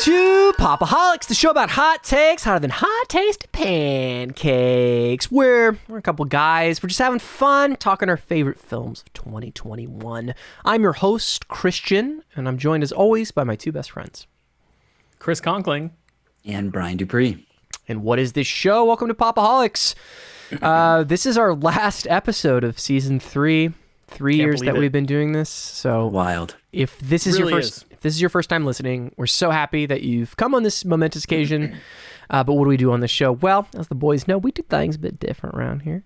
to Pop-O-Holics, the show about hot takes, hotter than hot taste pancakes. We're a couple guys. We're just having fun talking our favorite films of 2021. I'm your host, Christian, and I'm joined as always by my two best friends, Chris Conkling and Brian Dupree. And what is this show? Welcome to Pop-O-Holics. This is our last episode of season 3. 3 years that we've been doing this. So wild. If this is really if this is your first time listening, we're so happy that you've come on this momentous occasion. But what do we do on this show? Well, as the boys know, we do things a bit different around here.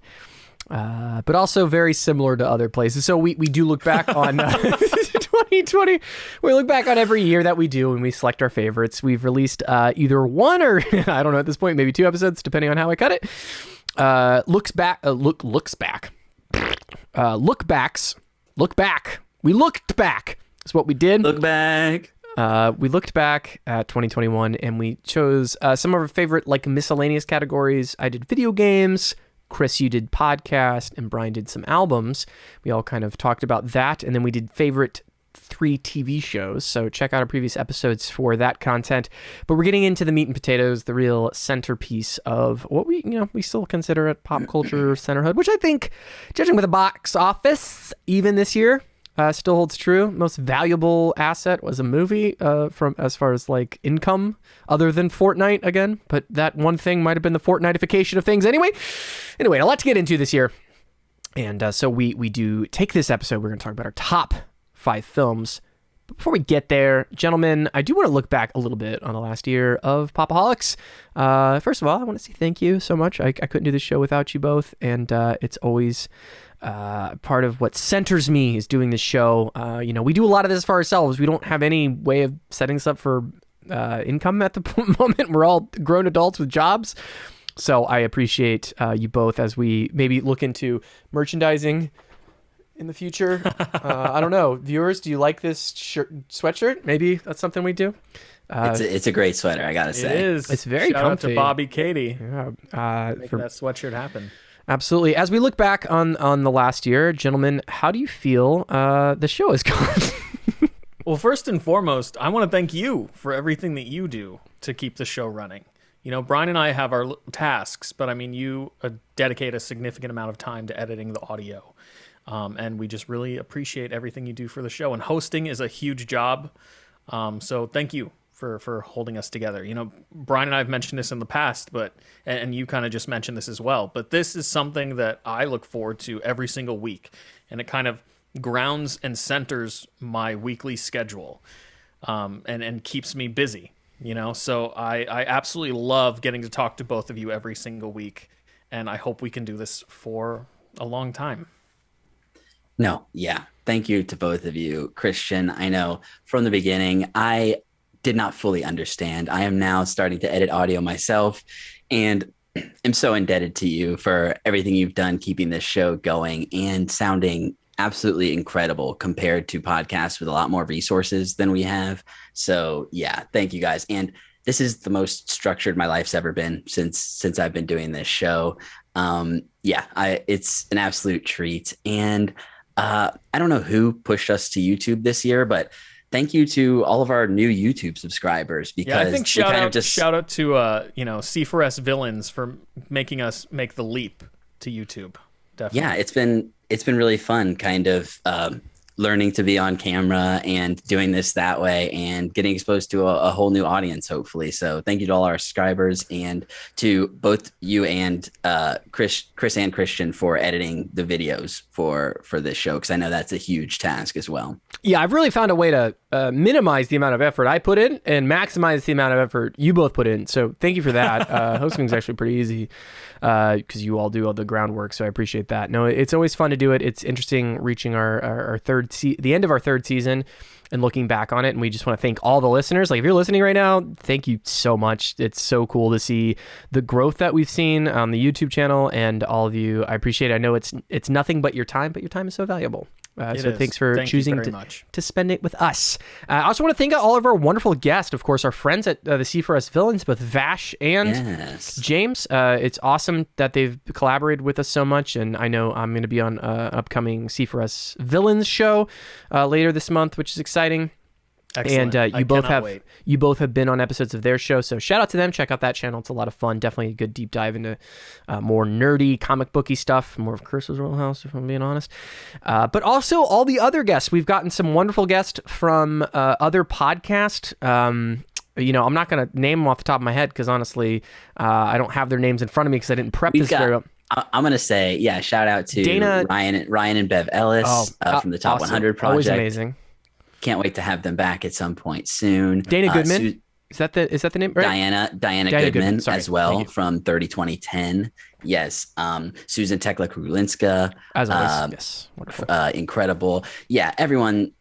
But also very similar to other places. So we do look back on 2020. We look back on every year that we do and we select our favorites. We've released either one or I don't know at this point, maybe 2 episodes, depending on how I cut it. Look backs. Look back. We looked back. That's what we did. Look back. We looked back at 2021 and we chose some of our favorite like miscellaneous categories. I did video games. Chris, you did podcast, and Brian did some albums. We all kind of talked about that, and then we did favorite 3 TV shows. So check out our previous episodes for that content. But we're getting into the meat and potatoes, the real centerpiece of what we still consider a pop culture centerhood, which I think, judging by the box office, even this year, still holds true. Most valuable asset was a movie from as far as like income, other than Fortnite again. But that one thing might have been the Fortniteification of things. Anyway, a lot to get into this year. And so we do take this episode. We're going to talk about our top 5 films. But before we get there, gentlemen, I do want to look back a little bit on the last year of Pop-O-Holics. First of all, I want to say thank you so much. I couldn't do this show without you both, and it's always part of what centers me is doing this show. We do a lot of this for ourselves. We don't have any way of setting this up for income at the moment. We're all grown adults with jobs. So I appreciate you both as we maybe look into merchandising in the future. I don't know. Viewers, do you like this sweatshirt? Maybe that's something we do. It's a great sweater, I gotta say. It is. It's very Shout comfy. out to Bobby Katie. Yeah, Make that sweatshirt happen. Absolutely. As we look back on the last year, gentlemen, how do you feel the show has gone? Well, first and foremost, I want to thank you for everything that you do to keep the show running. Brian and I have our tasks, but I mean, you dedicate a significant amount of time to editing the audio. And we just really appreciate everything you do for the show. And hosting is a huge job. So thank you for holding us together. Brian and I have mentioned this in the past, and you kind of just mentioned this as well. But this is something that I look forward to every single week. And it kind of grounds and centers my weekly schedule and keeps me busy. So I absolutely love getting to talk to both of you every single week. And I hope we can do this for a long time. No, yeah. Thank you to both of you. Christian, I know from the beginning, I did not fully understand. I am now starting to edit audio myself and am so indebted to you for everything you've done, keeping this show going and sounding absolutely incredible compared to podcasts with a lot more resources than we have. So yeah, thank you guys. And this is the most structured my life's ever been since I've been doing this show. It's an absolute treat. And I don't know who pushed us to YouTube this year, but thank you to all of our new YouTube subscribers. Because I think shout out to C4S Villains for making us make the leap to YouTube. Definitely. Yeah, it's been really fun, kind of learning to be on camera and doing this that way and getting exposed to a whole new audience, hopefully. So thank you to all our subscribers and to both you and Chris and Christian for editing the videos for this show, because I know that's a huge task as well. Yeah, I've really found a way to minimize the amount of effort I put in and maximize the amount of effort you both put in. So thank you for that. Hosting is actually pretty easy because you all do all the groundwork. So I appreciate that. No, it's always fun to do it. It's interesting reaching our the end of our 3rd season and looking back on it. And we just want to thank all the listeners. Like if you're listening right now, thank you so much. It's so cool to see the growth that we've seen on the YouTube channel and all of you. I appreciate it. I know it's nothing but your time, but your time is so valuable. Thanks for choosing to spend it with us. I also want to thank all of our wonderful guests, of course, our friends at the C4S Villains, both Vash and James. It's awesome that they've collaborated with us so much, and I know I'm going to be on an upcoming C4S Villains show later this month, which is exciting. Excellent. And I cannot wait. you both have been on episodes of their show, so shout out to them. Check out that channel; it's a lot of fun. Definitely a good deep dive into more nerdy, comic booky stuff, more of Chris's Royal House, if I'm being honest. But also all the other guests. We've gotten some wonderful guests from other podcasts. I'm not going to name them off the top of my head because honestly, I don't have their names in front of me because I didn't prep this very well. I'm going to say, shout out to Dana, Ryan and Bev Ellis from the Top awesome. 100 Project. Always amazing. Can't wait to have them back at some point soon. Dana Goodman. Is that the name? Right? Diana Goodman as well from 30-2010. Yes. Susan Tekla-Krulinska. As always, yes. Wonderful. Incredible. Yeah, everyone,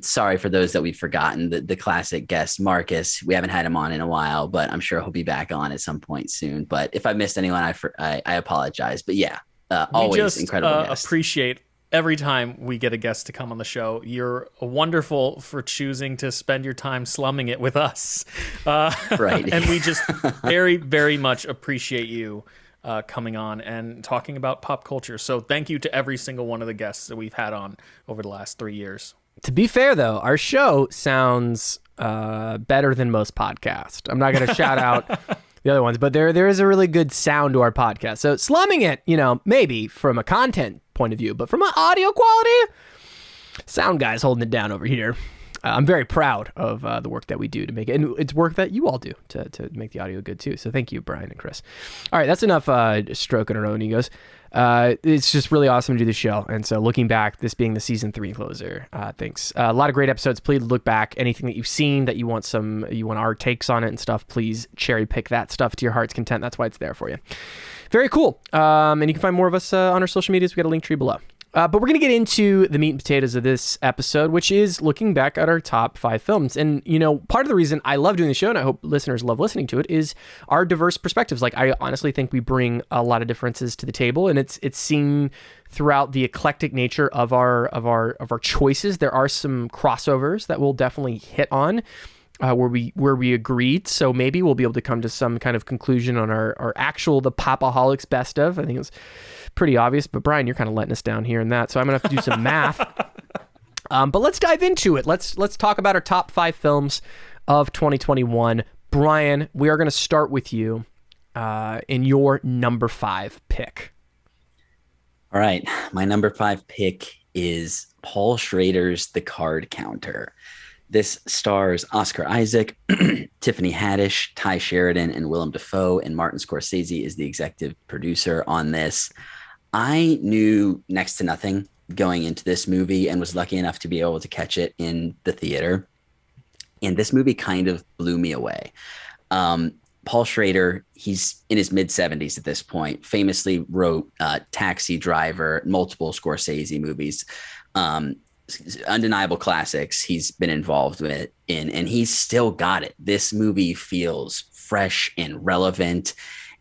sorry for those that we've forgotten, the classic guest, Marcus. We haven't had him on in a while, but I'm sure he'll be back on at some point soon. But if I missed anyone, I apologize. But yeah, always incredible guest. Appreciate every time we get a guest to come on the show. You're wonderful for choosing to spend your time slumming it with us. Right. And we just very, very much appreciate you coming on and talking about pop culture. So thank you to every single one of the guests that we've had on over the last 3 years. To be fair, though, our show sounds better than most podcasts. I'm not going to shout out the other ones, but there is a really good sound to our podcast. So slumming it, maybe from a content point of view, but from an audio quality, sound guy's holding it down over here. I'm very proud of the work that we do to make it, and it's work that you all do to make the audio good too. So thank you, Brian and Chris. All right, that's enough stroking our own egos. It's just really awesome to do the show, and so looking back, this being the season 3 closer, thanks. A lot of great episodes. Please look back. Anything that you've seen that you want our takes on it and stuff, please cherry pick that stuff to your heart's content. That's why it's there for you. Very cool. And you can find more of us on our social medias. We got a link tree below. But we're going to get into the meat and potatoes of this episode, which is looking back at our top 5 films. And, part of the reason I love doing the show, and I hope listeners love listening to it, is our diverse perspectives. Like, I honestly think we bring a lot of differences to the table, and it's seen throughout the eclectic nature of our choices. There are some crossovers that we'll definitely hit on. Where we agreed, so maybe we'll be able to come to some kind of conclusion on our actual the Pop-O-Holics best of. I think it's pretty obvious, but Brian, you're kind of letting us down here and that, so I'm gonna have to do some math. But let's dive into it. Let's talk about our top 5 films of 2021. Brian, we are gonna start with you in your number 5 pick. All right, my number 5 pick is Paul Schrader's The Card Counter. This stars Oscar Isaac, Tiffany Haddish, Ty Sheridan, and Willem Dafoe, and Martin Scorsese is the executive producer on this. I knew next to nothing going into this movie and was lucky enough to be able to catch it in the theater. And this movie kind of blew me away. Paul Schrader, he's in his mid-70s at this point, famously wrote Taxi Driver, multiple Scorsese movies. Undeniable classics he's been involved with and he's still got it. This movie feels fresh and relevant,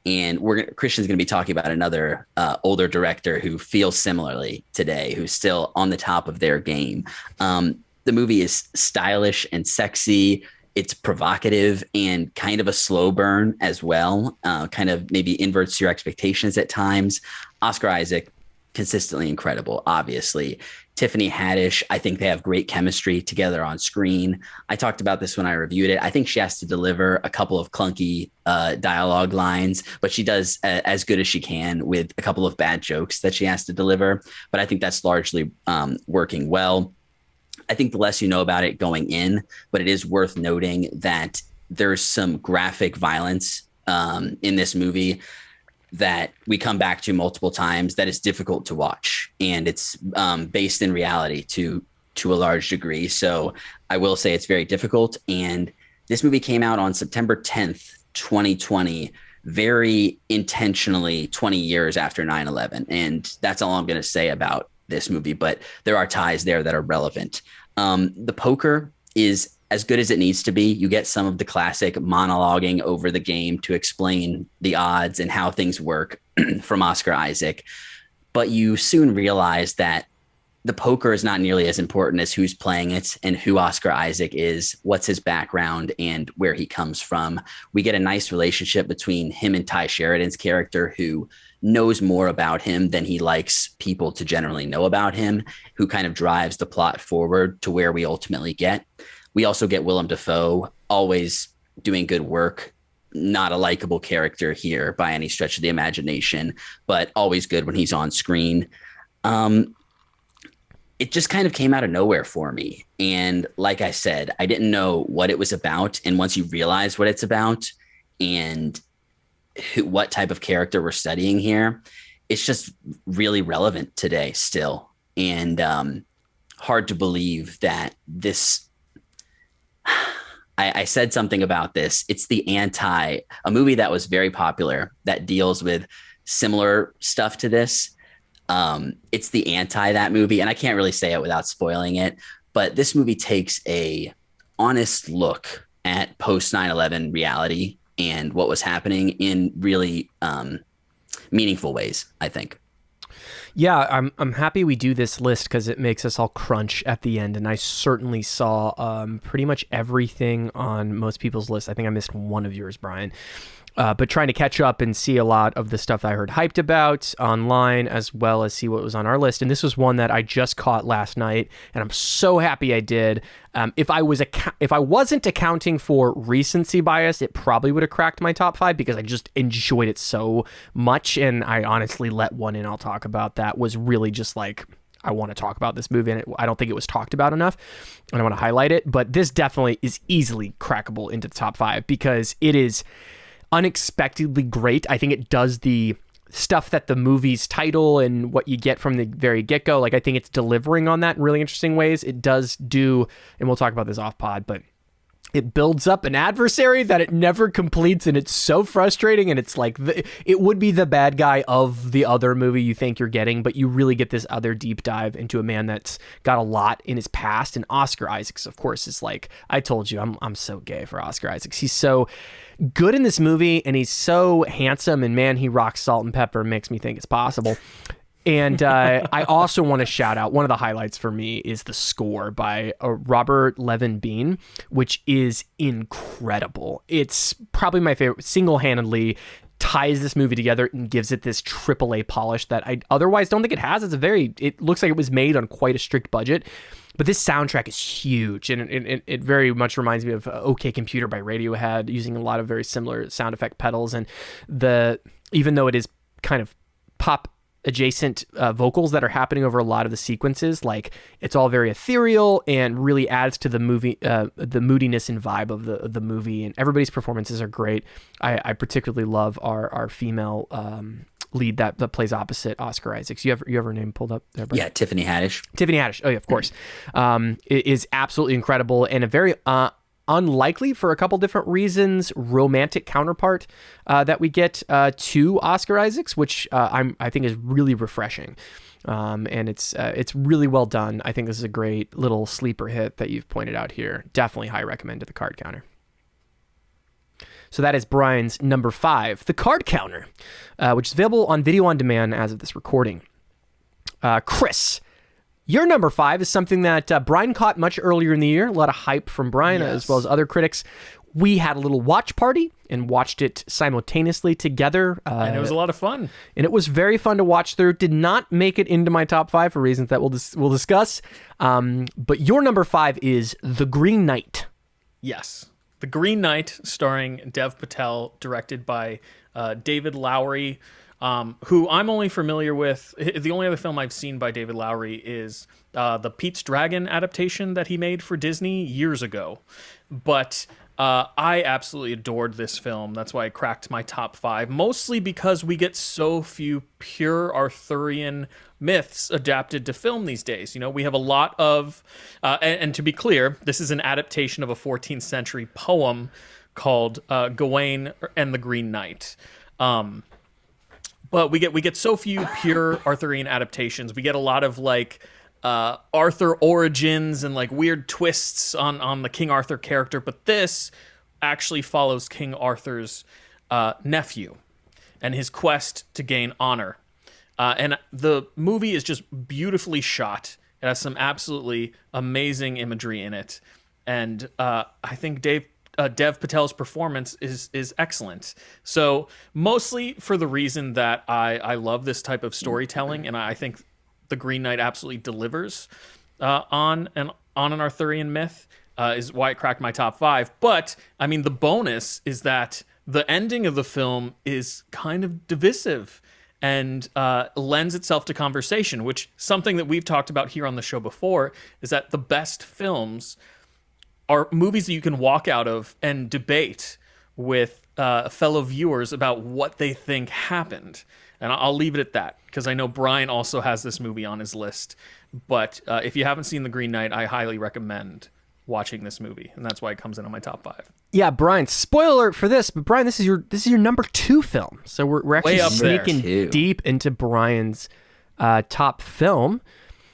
and Christian's going to be talking about another older director who feels similarly today, who's still on the top of their game. The movie is stylish and sexy. It's provocative and kind of a slow burn as well, kind of maybe inverts your expectations at times. Oscar Isaac, consistently incredible, obviously. Tiffany Haddish, I think they have great chemistry together on screen. I talked about this when I reviewed it. I think she has to deliver a couple of clunky dialogue lines, but she does as good as she can with a couple of bad jokes that she has to deliver. But I think that's largely working well. I think the less you know about it going in, but it is worth noting that there's some graphic violence in this movie that we come back to multiple times that is difficult to watch, and it's based in reality to a large degree. So I will say it's very difficult. And this movie came out on September 10th, 2020, very intentionally 20 years after 9/11. And that's all I'm going to say about this movie, but there are ties there that are relevant. The poker is as good as it needs to be. You get some of the classic monologuing over the game to explain the odds and how things work from Oscar Isaac. But you soon realize that the poker is not nearly as important as who's playing it and who Oscar Isaac is, what's his background, and where he comes from. We get a nice relationship between him and Ty Sheridan's character, who knows more about him than he likes people to generally know about him, who kind of drives the plot forward to where we ultimately get. We also get Willem Dafoe, always doing good work. Not a likable character here by any stretch of the imagination, but always good when he's on screen. It just kind of came out of nowhere for me. And like I said, I didn't know what it was about. And once you realize what it's about and what type of character we're studying here, it's just really relevant today still. And hard to believe that this, I said something about this. It's a movie that was very popular that deals with similar stuff to this. It's the anti that movie, and I can't really say it without spoiling it, but this movie takes a honest look at post 9/11 reality and what was happening in really meaningful ways, I think. Yeah, I'm happy we do this list because it makes us all crunch at the end, and I certainly saw pretty much everything on most people's list. I think I missed one of yours, Brian. But trying to catch up and see a lot of the stuff that I heard hyped about online, as well as see what was on our list. And this was one that I just caught last night, and I'm so happy I did. If I wasn't accounting for recency bias, it probably would have cracked my top 5 because I just enjoyed it so much. And I honestly let one in I'll talk about that was really just like, I want to talk about this movie, and I don't think it was talked about enough, and I want to highlight it. But this definitely is easily crackable into the top 5 because it is unexpectedly great. I think it does the stuff that the movie's title and what you get from the very get-go. Like, I think it's delivering on that in really interesting ways. It does do, and we'll talk about this off pod, but it builds up an adversary that it never completes, and it's so frustrating. And it's like it would be the bad guy of the other movie you think you're getting, but you really get this other deep dive into a man that's got a lot in his past. And Oscar Isaacs, of course, is like, I told you, I'm so gay for Oscar Isaacs. He's so good in this movie, and he's so handsome, and man, he rocks salt and pepper, makes me think it's possible. And I also want to shout out, one of the highlights for me is the score by Robert Levin Bean, which is incredible. It's probably my favorite, single-handedly ties this movie together and gives it this AAA polish that I otherwise don't think it has. It looks like it was made on quite a strict budget. But this soundtrack is huge, and it very much reminds me of OK Computer by Radiohead, using a lot of very similar sound effect pedals. And even though it is kind of pop adjacent vocals that are happening over a lot of the sequences, like, it's all very ethereal and really adds to the movie, the moodiness and vibe of the movie. And everybody's performances are great. I particularly love our female lead that plays opposite Oscar Isaacs. You have her name pulled up there, Brian? Yeah, Tiffany Haddish. Tiffany Haddish. Oh yeah, of course. It is absolutely incredible, and a very unlikely, for a couple different reasons, romantic counterpart that we get to Oscar Isaacs, which I think is really refreshing. And it's really well done. I think this is a great little sleeper hit that you've pointed out here. Definitely high recommend to the Card Counter. So that is Brian's number 5, The Card Counter, which is available on video on demand as of this recording. Chris, your number 5 is something that Brian caught much earlier in the year. A lot of hype from Brian, as well as other critics. We had a little watch party and watched it simultaneously together. And it was a lot of fun. And it was very fun to watch through. Did not make it into my top 5 for reasons that we'll discuss. But your number 5 is The Green Knight. Yes. The Green Knight, starring Dev Patel, directed by David Lowery, who I'm only familiar with. The only other film I've seen by David Lowery is the Pete's Dragon adaptation that he made for Disney years ago. But I absolutely adored this film. That's why it cracked my top 5, mostly because we get so few pure Arthurian myths adapted to film these days. You know, we have a lot of, and to be clear, this is an adaptation of a 14th century poem called Gawain and the Green Knight. But we get so few pure Arthurian adaptations. We get a lot of like Arthur origins and like weird twists on the King Arthur character. But this actually follows King Arthur's nephew and his quest to gain honor. And the movie is just beautifully shot. It has some absolutely amazing imagery in it. And I think Dev Patel's performance is excellent. So mostly for the reason that I love this type of storytelling, and I think The Green Knight absolutely delivers on an Arthurian myth. is why it cracked my top 5. But I mean, the bonus is that the ending of the film is kind of divisive and lends itself to conversation, which something that we've talked about here on the show before is that the best films are movies that you can walk out of and debate with fellow viewers about what they think happened. And I'll leave it at that, because I know Brian also has this movie on his list. But if you haven't seen The Green Knight, I highly recommend watching this movie, and that's why it comes in on my top 5. Yeah, Brian, spoiler alert for this, but Brian, this is your number 2 film. So we're actually Way up sneaking there. deep into Brian's top film.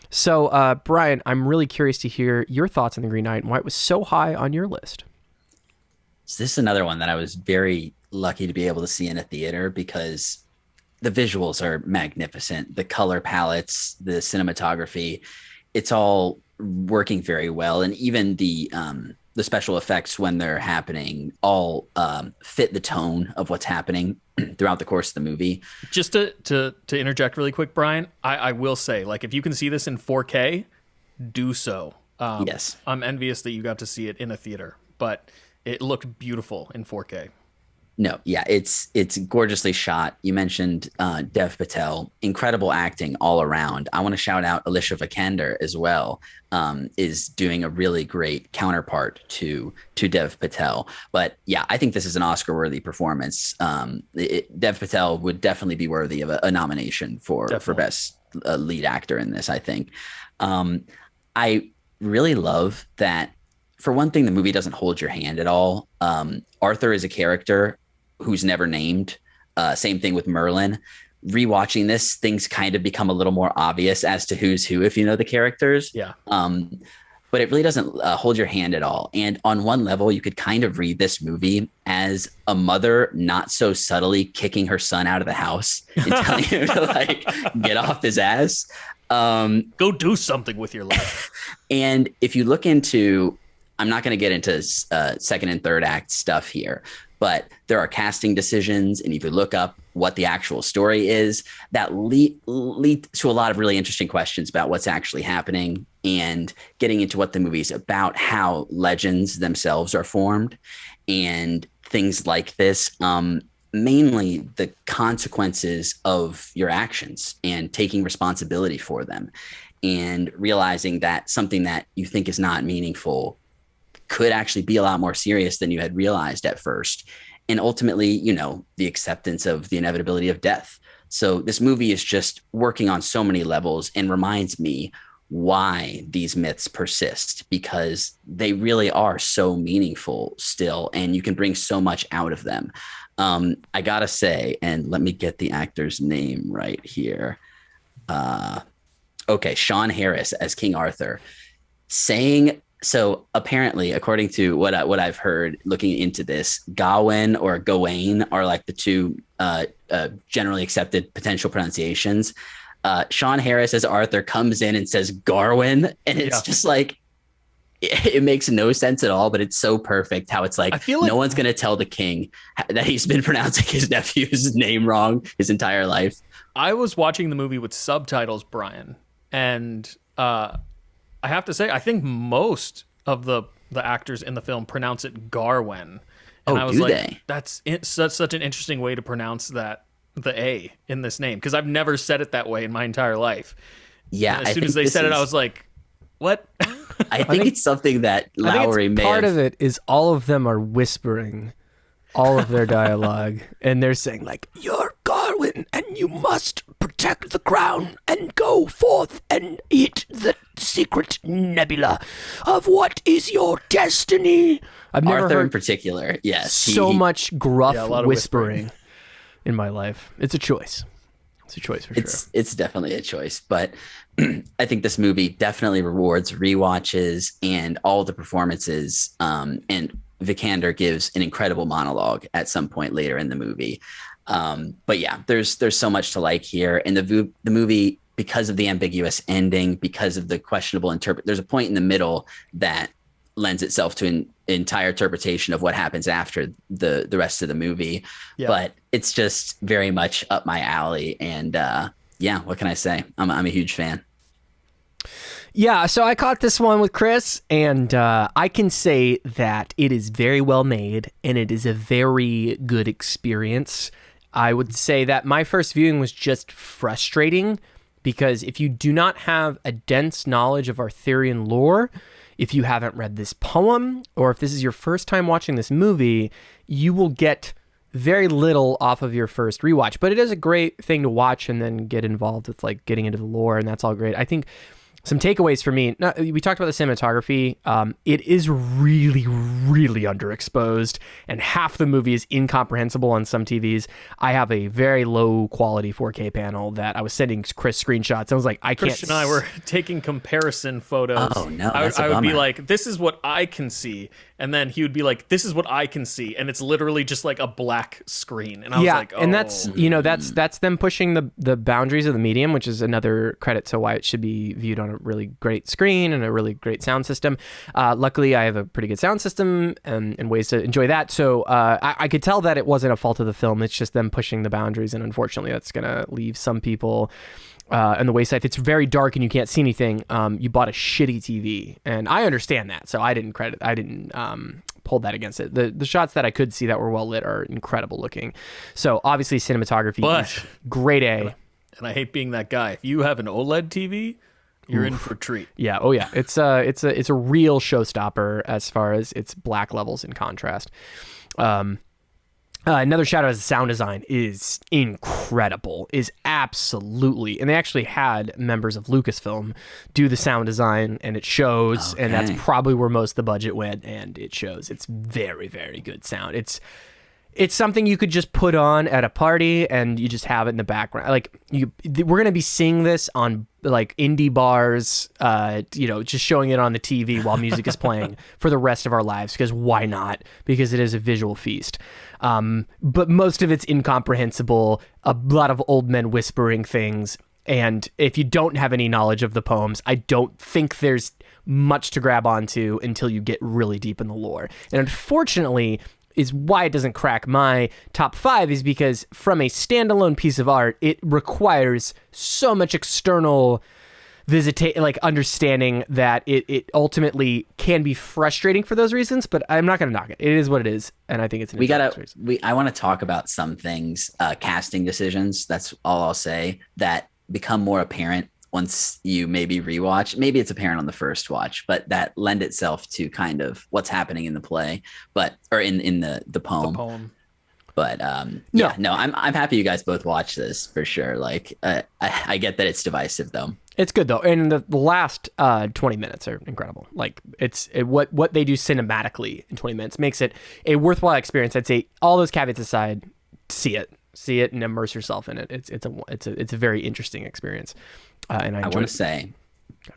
So Brian, I'm really curious to hear your thoughts on The Green Knight and why it was so high on your list. So this is another one that I was very lucky to be able to see in a theater, because the visuals are magnificent. The color palettes, the cinematography, it's all working very well. And even the special effects when they're happening all fit the tone of what's happening throughout the course of the movie. Just to interject really quick, Brian, I will say, like, if you can see this in 4K, do so. Yes. I'm envious that you got to see it in a theater, but it looked beautiful in 4K. No, yeah, it's gorgeously shot. You mentioned Dev Patel, incredible acting all around. I want to shout out Alicia Vikander as well, is doing a really great counterpart to Dev Patel. But yeah, I think this is an Oscar-worthy performance. Dev Patel would definitely be worthy of a nomination for best lead actor in this, I think. I really love that. For one thing, the movie doesn't hold your hand at all. Arthur is a character who's never named. Same thing with Merlin. Rewatching this, things kind of become a little more obvious as to who's who if you know the characters. Yeah. But it really doesn't hold your hand at all. And on one level, you could kind of read this movie as a mother not so subtly kicking her son out of the house and telling him to like get off his ass. Go do something with your life. And if you look into, I'm not going to get into second and third act stuff here, but there are casting decisions. And if you look up what the actual story is, that lead to a lot of really interesting questions about what's actually happening and getting into what the movie's about, how legends themselves are formed and things like this. Mainly the consequences of your actions and taking responsibility for them and realizing that something that you think is not meaningful could actually be a lot more serious than you had realized at first. And ultimately, you know, the acceptance of the inevitability of death. So this movie is just working on so many levels and reminds me why these myths persist, because they really are so meaningful still, and you can bring so much out of them. I gotta say, and let me get the actor's name right here. Okay, Sean Harris as King Arthur, saying, so apparently, according to what I've heard looking into this, Gawain or Gawain are like the two generally accepted potential pronunciations. Sean Harris as Arthur comes in and says Garwin, and it's just like, it makes no sense at all, but it's so perfect how it's like, I feel like no one's going to tell the king that he's been pronouncing his nephew's name wrong his entire life. I was watching the movie with subtitles, Brian, and I have to say, I think most of the actors in the film pronounce it Garwen. And I was like, that's such an interesting way to pronounce that, the A in this name, because I've never said it that way in my entire life. Yeah. And as soon as they said it, I was like, what? I think it's something that Lowry may part have... of it is all of them are whispering all of their dialogue, and they're saying like, "You're Garwin, and you must protect the crown and go forth and eat the secret nebula of what is your destiny." I've never Arthur heard in particular, yes, so much gruff a lot of whispering in my life. It's a choice. It's a choice for sure. It's definitely a choice, but I think this movie definitely rewards rewatches and all the performances. And Vikander gives an incredible monologue at some point later in the movie. But yeah, there's so much to like here. And the movie, because of the ambiguous ending, because of the questionable there's a point in the middle that lends itself to an entire interpretation of what happens after the rest of the movie. Yeah. But it's just very much up my alley. And yeah, what can I say? I'm a huge fan. Yeah, so I caught this one with Chris, and I can say that it is very well made, and it is a very good experience. I would say that my first viewing was just frustrating, because if you do not have a dense knowledge of Arthurian lore, if you haven't read this poem, or if this is your first time watching this movie, you will get very little off of your first rewatch. But it is a great thing to watch and then get involved with like getting into the lore, and that's all great. I think some takeaways for me, we talked about the cinematography. It is really, really underexposed, and half the movie is incomprehensible on some TVs. I have a very low quality 4K panel that I was sending Chris screenshots. I was like, I can't. Christian and I were taking comparison photos. Oh, no, that's I a would be bummer. like, this is what I can see. And then he would be like, this is what I can see. And it's literally just like a black screen. And I was like, oh. And that's, that's them pushing the boundaries of the medium, which is another credit to why it should be viewed on a really great screen and a really great sound system. Luckily, I have a pretty good sound system and ways to enjoy that. So I could tell that it wasn't a fault of the film. It's just them pushing the boundaries. And unfortunately, that's going to leave some people on the wayside. If it's very dark and you can't see anything, you bought a shitty TV. And I understand that. So I didn't pull that against it. The shots that I could see that were well lit are incredible looking. So obviously cinematography is grade A. And I hate being that guy. If you have an OLED TV, you're in for a treat. Yeah. Oh yeah. It's a real showstopper as far as its black levels in contrast. Another shout out is the sound design is incredible, is absolutely, and they actually had members of Lucasfilm do the sound design, and it shows, and that's probably where most of the budget went, and it shows. It's very, very good sound. It's something you could just put on at a party and you just have it in the background. Like we're gonna be seeing this on like indie bars, just showing it on the TV while music is playing for the rest of our lives. Because why not? Because it is a visual feast. But most of it's incomprehensible. A lot of old men whispering things. And if you don't have any knowledge of the poems, I don't think there's much to grab onto until you get really deep in the lore. And unfortunately, is why it doesn't crack my top 5 is because from a standalone piece of art, it requires so much external understanding that it ultimately can be frustrating for those reasons, but I'm not going to knock it. It is what it is, and I think it's I want to talk about some things, casting decisions. That's all I'll say, that become more apparent once you maybe rewatch. Maybe it's apparent on the first watch, but that lend itself to kind of what's happening in the play, or in the poem. The poem. But I'm happy you guys both watch this for sure. Like I get that it's divisive though. It's good though, and the last 20 minutes are incredible. Like what they do cinematically in 20 minutes makes it a worthwhile experience. I'd say all those caveats aside, see it and immerse yourself in it. It's a very interesting experience. And I want to say,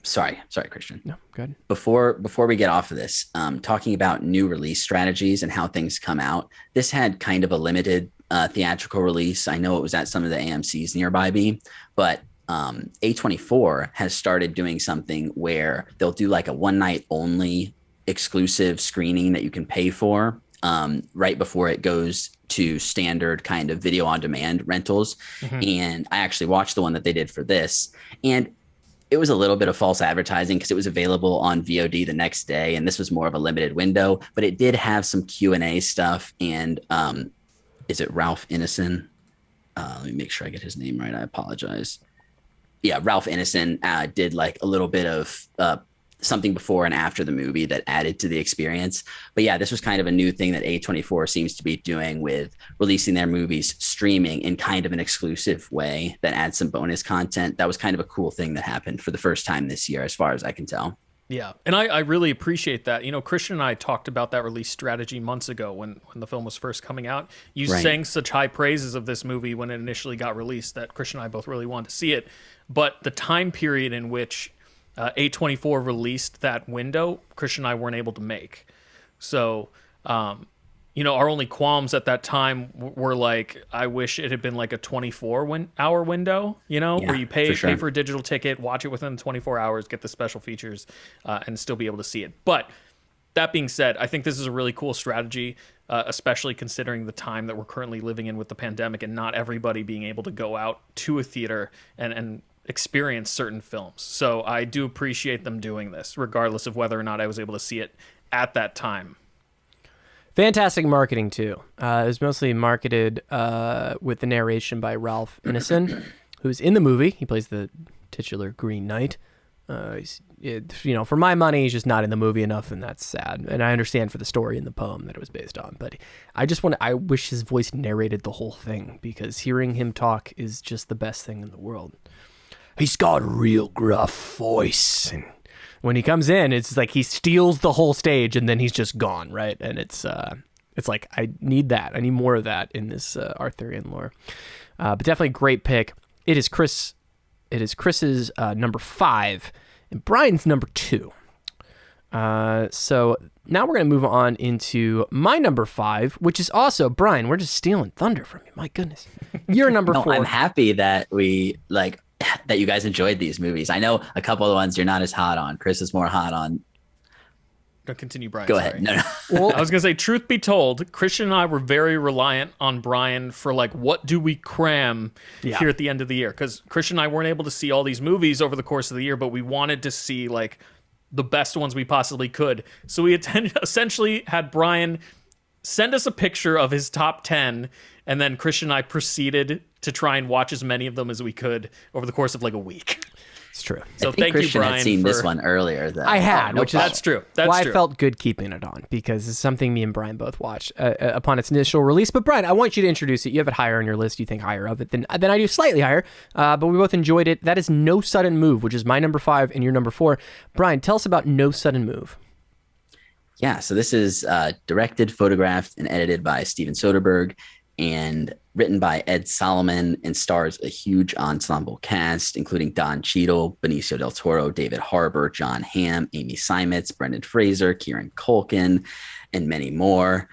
sorry, Christian. No, good. Before we get off of this, talking about new release strategies and how things come out, this had kind of a limited theatrical release. I know it was at some of the AMCs nearby me, but A24 has started doing something where they'll do like a one night only exclusive screening that you can pay for right before it goes to standard kind of video on demand rentals. Mm-hmm. And I actually watched the one that they did for this, and it was a little bit of false advertising because it was available on VOD the next day, and this was more of a limited window, but it did have some Q&A stuff. And is it Ralph Ineson? Let me make sure I get his name right. I apologize. Yeah, Ralph Ineson did like a little bit of something before and after the movie that added to the experience. But yeah, this was kind of a new thing that A24 seems to be doing with releasing their movies streaming in kind of an exclusive way that adds some bonus content. That was kind of a cool thing that happened for the first time this year, as far as I can tell. Yeah, and I really appreciate that. You know, Christian and I talked about that release strategy months ago when the film was first coming out. You sang such high praises of this movie when it initially got released that Christian and I both really wanted to see it. But the time period in which A24 released that window, Christian and I weren't able to make. So, our only qualms at that time were like, I wish it had been like a 24-hour window, where you pay for a digital ticket, watch it within 24 hours, get the special features, and still be able to see it. But that being said, I think this is a really cool strategy, especially considering the time that we're currently living in with the pandemic and not everybody being able to go out to a theater and experience certain films. So I do appreciate them doing this, regardless of whether or not I was able to see it at that time. Fantastic marketing too. It was mostly marketed with the narration by Ralph Ineson, who's in the movie. He plays the titular Green Knight. For my money, he's just not in the movie enough, and that's sad. And I understand for the story and the poem that it was based on, but I wish his voice narrated the whole thing, because hearing him talk is just the best thing in the world. He's got a real gruff voice, and when he comes in, it's like he steals the whole stage, and then he's just gone, right? And it's like, I need that. I need more of that in this Arthurian lore. But definitely great pick. It is Chris's number 5, and Brian's number 2. So now we're going to move on into my number 5, which is also, Brian, we're just stealing thunder from you. My goodness. You're number 4. I'm happy that that you guys enjoyed these movies. I know a couple of the ones you're not as hot on. Chris is more hot on. Continue, Brian. Go sorry. ahead. No. Well, I was going to say, truth be told, Christian and I were very reliant on Brian for what do we cram here at the end of the year? Because Christian and I weren't able to see all these movies over the course of the year, but we wanted to see the best ones we possibly could. So we essentially had Brian send us a picture of his top 10, and then Christian and I proceeded to try and watch as many of them as we could over the course of a week. It's true. So thank you, Christian Brian. had seen this one earlier, though. I had, which is that's true. That's why true. I felt good keeping it on, because it's something me and Brian both watched upon its initial release. But Brian, I want you to introduce it. You have it higher on your list. You think higher of it than I do, slightly higher. But we both enjoyed it. That is No Sudden Move, which is my number 5 and your number 4. Brian, tell us about No Sudden Move. Yeah, so this is directed, photographed, and edited by Steven Soderbergh, and written by Ed Solomon, and stars a huge ensemble cast, including Don Cheadle, Benicio del Toro, David Harbour, John Hamm, Amy Seimetz, Brendan Fraser, Kieran Culkin, and many more.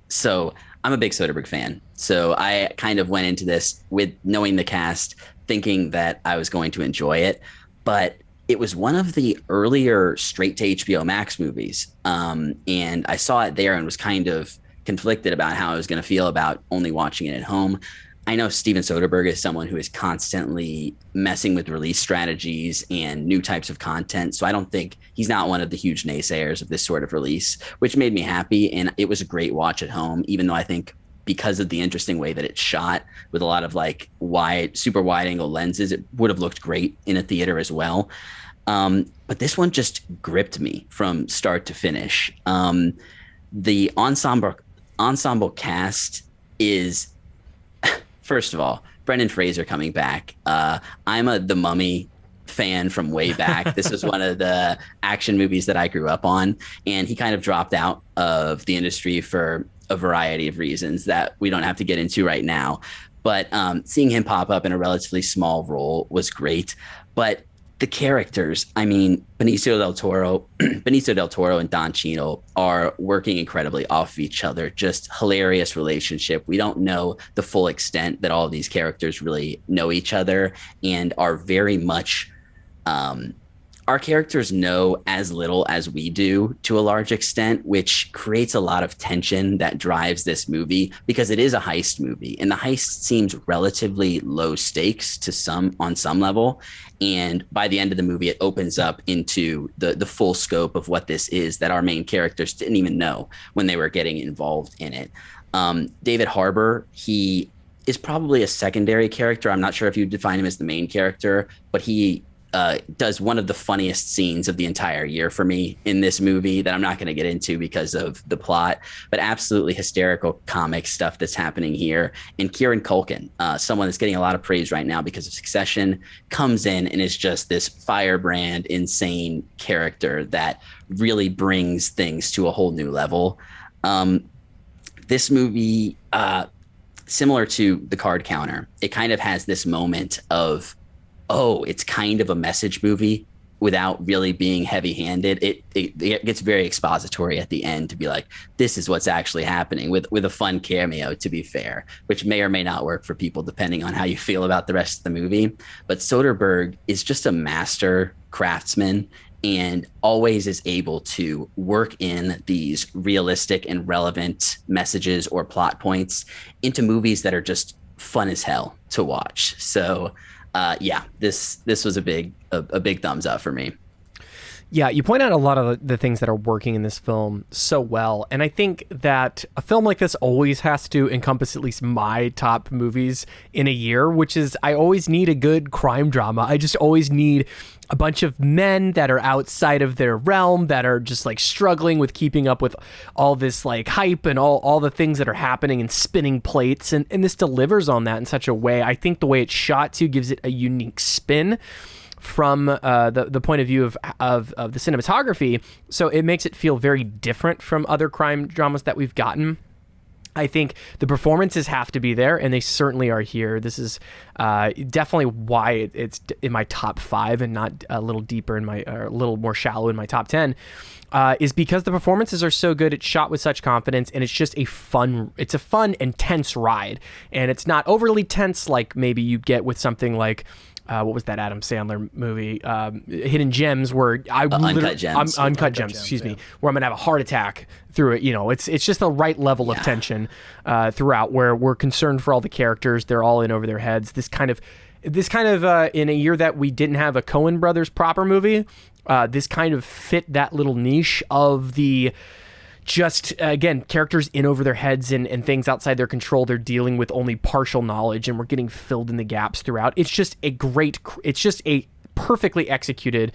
So I'm a big Soderbergh fan. So I kind of went into this with knowing the cast, thinking that I was going to enjoy it. But it was one of the earlier straight to HBO Max movies. And I saw it there and was kind of conflicted about how I was going to feel about only watching it at home. I know Steven Soderbergh is someone who is constantly messing with release strategies and new types of content. So I don't think he's not one of the huge naysayers of this sort of release, which made me happy. And it was a great watch at home, even though I think because of the interesting way that it's shot with a lot of super wide angle lenses, it would have looked great in a theater as well. But this one just gripped me from start to finish. The ensemble cast is, first of all, Brendan Fraser coming back. I'm The Mummy fan from way back. This was one of the action movies that I grew up on, and he kind of dropped out of the industry for a variety of reasons that we don't have to get into right now. But seeing him pop up in a relatively small role was great. But the characters, Benicio del Toro and Don Cheadle are working incredibly off of each other. Just hilarious relationship. We don't know the full extent that all of these characters really know each other, and are very much our characters know as little as we do to a large extent, which creates a lot of tension that drives this movie, because it is a heist movie, and the heist seems relatively low stakes on some level. And by the end of the movie, it opens up into the full scope of what this is that our main characters didn't even know when they were getting involved in it. David Harbour, he is probably a secondary character. I'm not sure if you define him as the main character, but he does one of the funniest scenes of the entire year for me in this movie that I'm not going to get into because of the plot, but absolutely hysterical comic stuff that's happening here. And Kieran Culkin, someone that's getting a lot of praise right now because of Succession, comes in and is just this firebrand, insane character that really brings things to a whole new level. This movie, similar to The Card Counter, it kind of has this moment of, oh, it's kind of a message movie without really being heavy-handed. It gets very expository at the end to be like, this is what's actually happening, with a fun cameo, to be fair, which may or may not work for people depending on how you feel about the rest of the movie. But Soderbergh is just a master craftsman and always is able to work in these realistic and relevant messages or plot points into movies that are just fun as hell to watch. So yeah, this was a big thumbs up for me. Yeah, you point out a lot of the things that are working in this film so well. And I think that a film like this always has to encompass at least my top movies in a year, which is I always need a good crime drama. I just always need a bunch of men that are outside of their realm, that are just like struggling with keeping up with all this like hype and all the things that are happening and spinning plates. And this delivers on that in such a way. I think the way it's shot too gives it a unique spin from the point of view of the cinematography. So it makes it feel very different from other crime dramas that we've gotten. I think the performances have to be there, and they certainly are here. This is definitely why it's in my top 5 and not a little deeper a little more shallow in my top 10, is because the performances are so good. It's shot with such confidence, and it's just a fun, intense ride. And it's not overly tense like maybe you get with something like, what was that Adam Sandler movie, Hidden Gems, where Uncut Gems. Uncut Gems, excuse me, where I'm gonna have a heart attack through it. You know, it's just the right level of tension throughout, where we're concerned for all the characters. They're all in over their heads. This kind of in a year that we didn't have a Coen Brothers proper movie, this kind of fit that little niche of the just, again, characters in over their heads and things outside their control. They're dealing with only partial knowledge, and we're getting filled in the gaps throughout. It's just a perfectly executed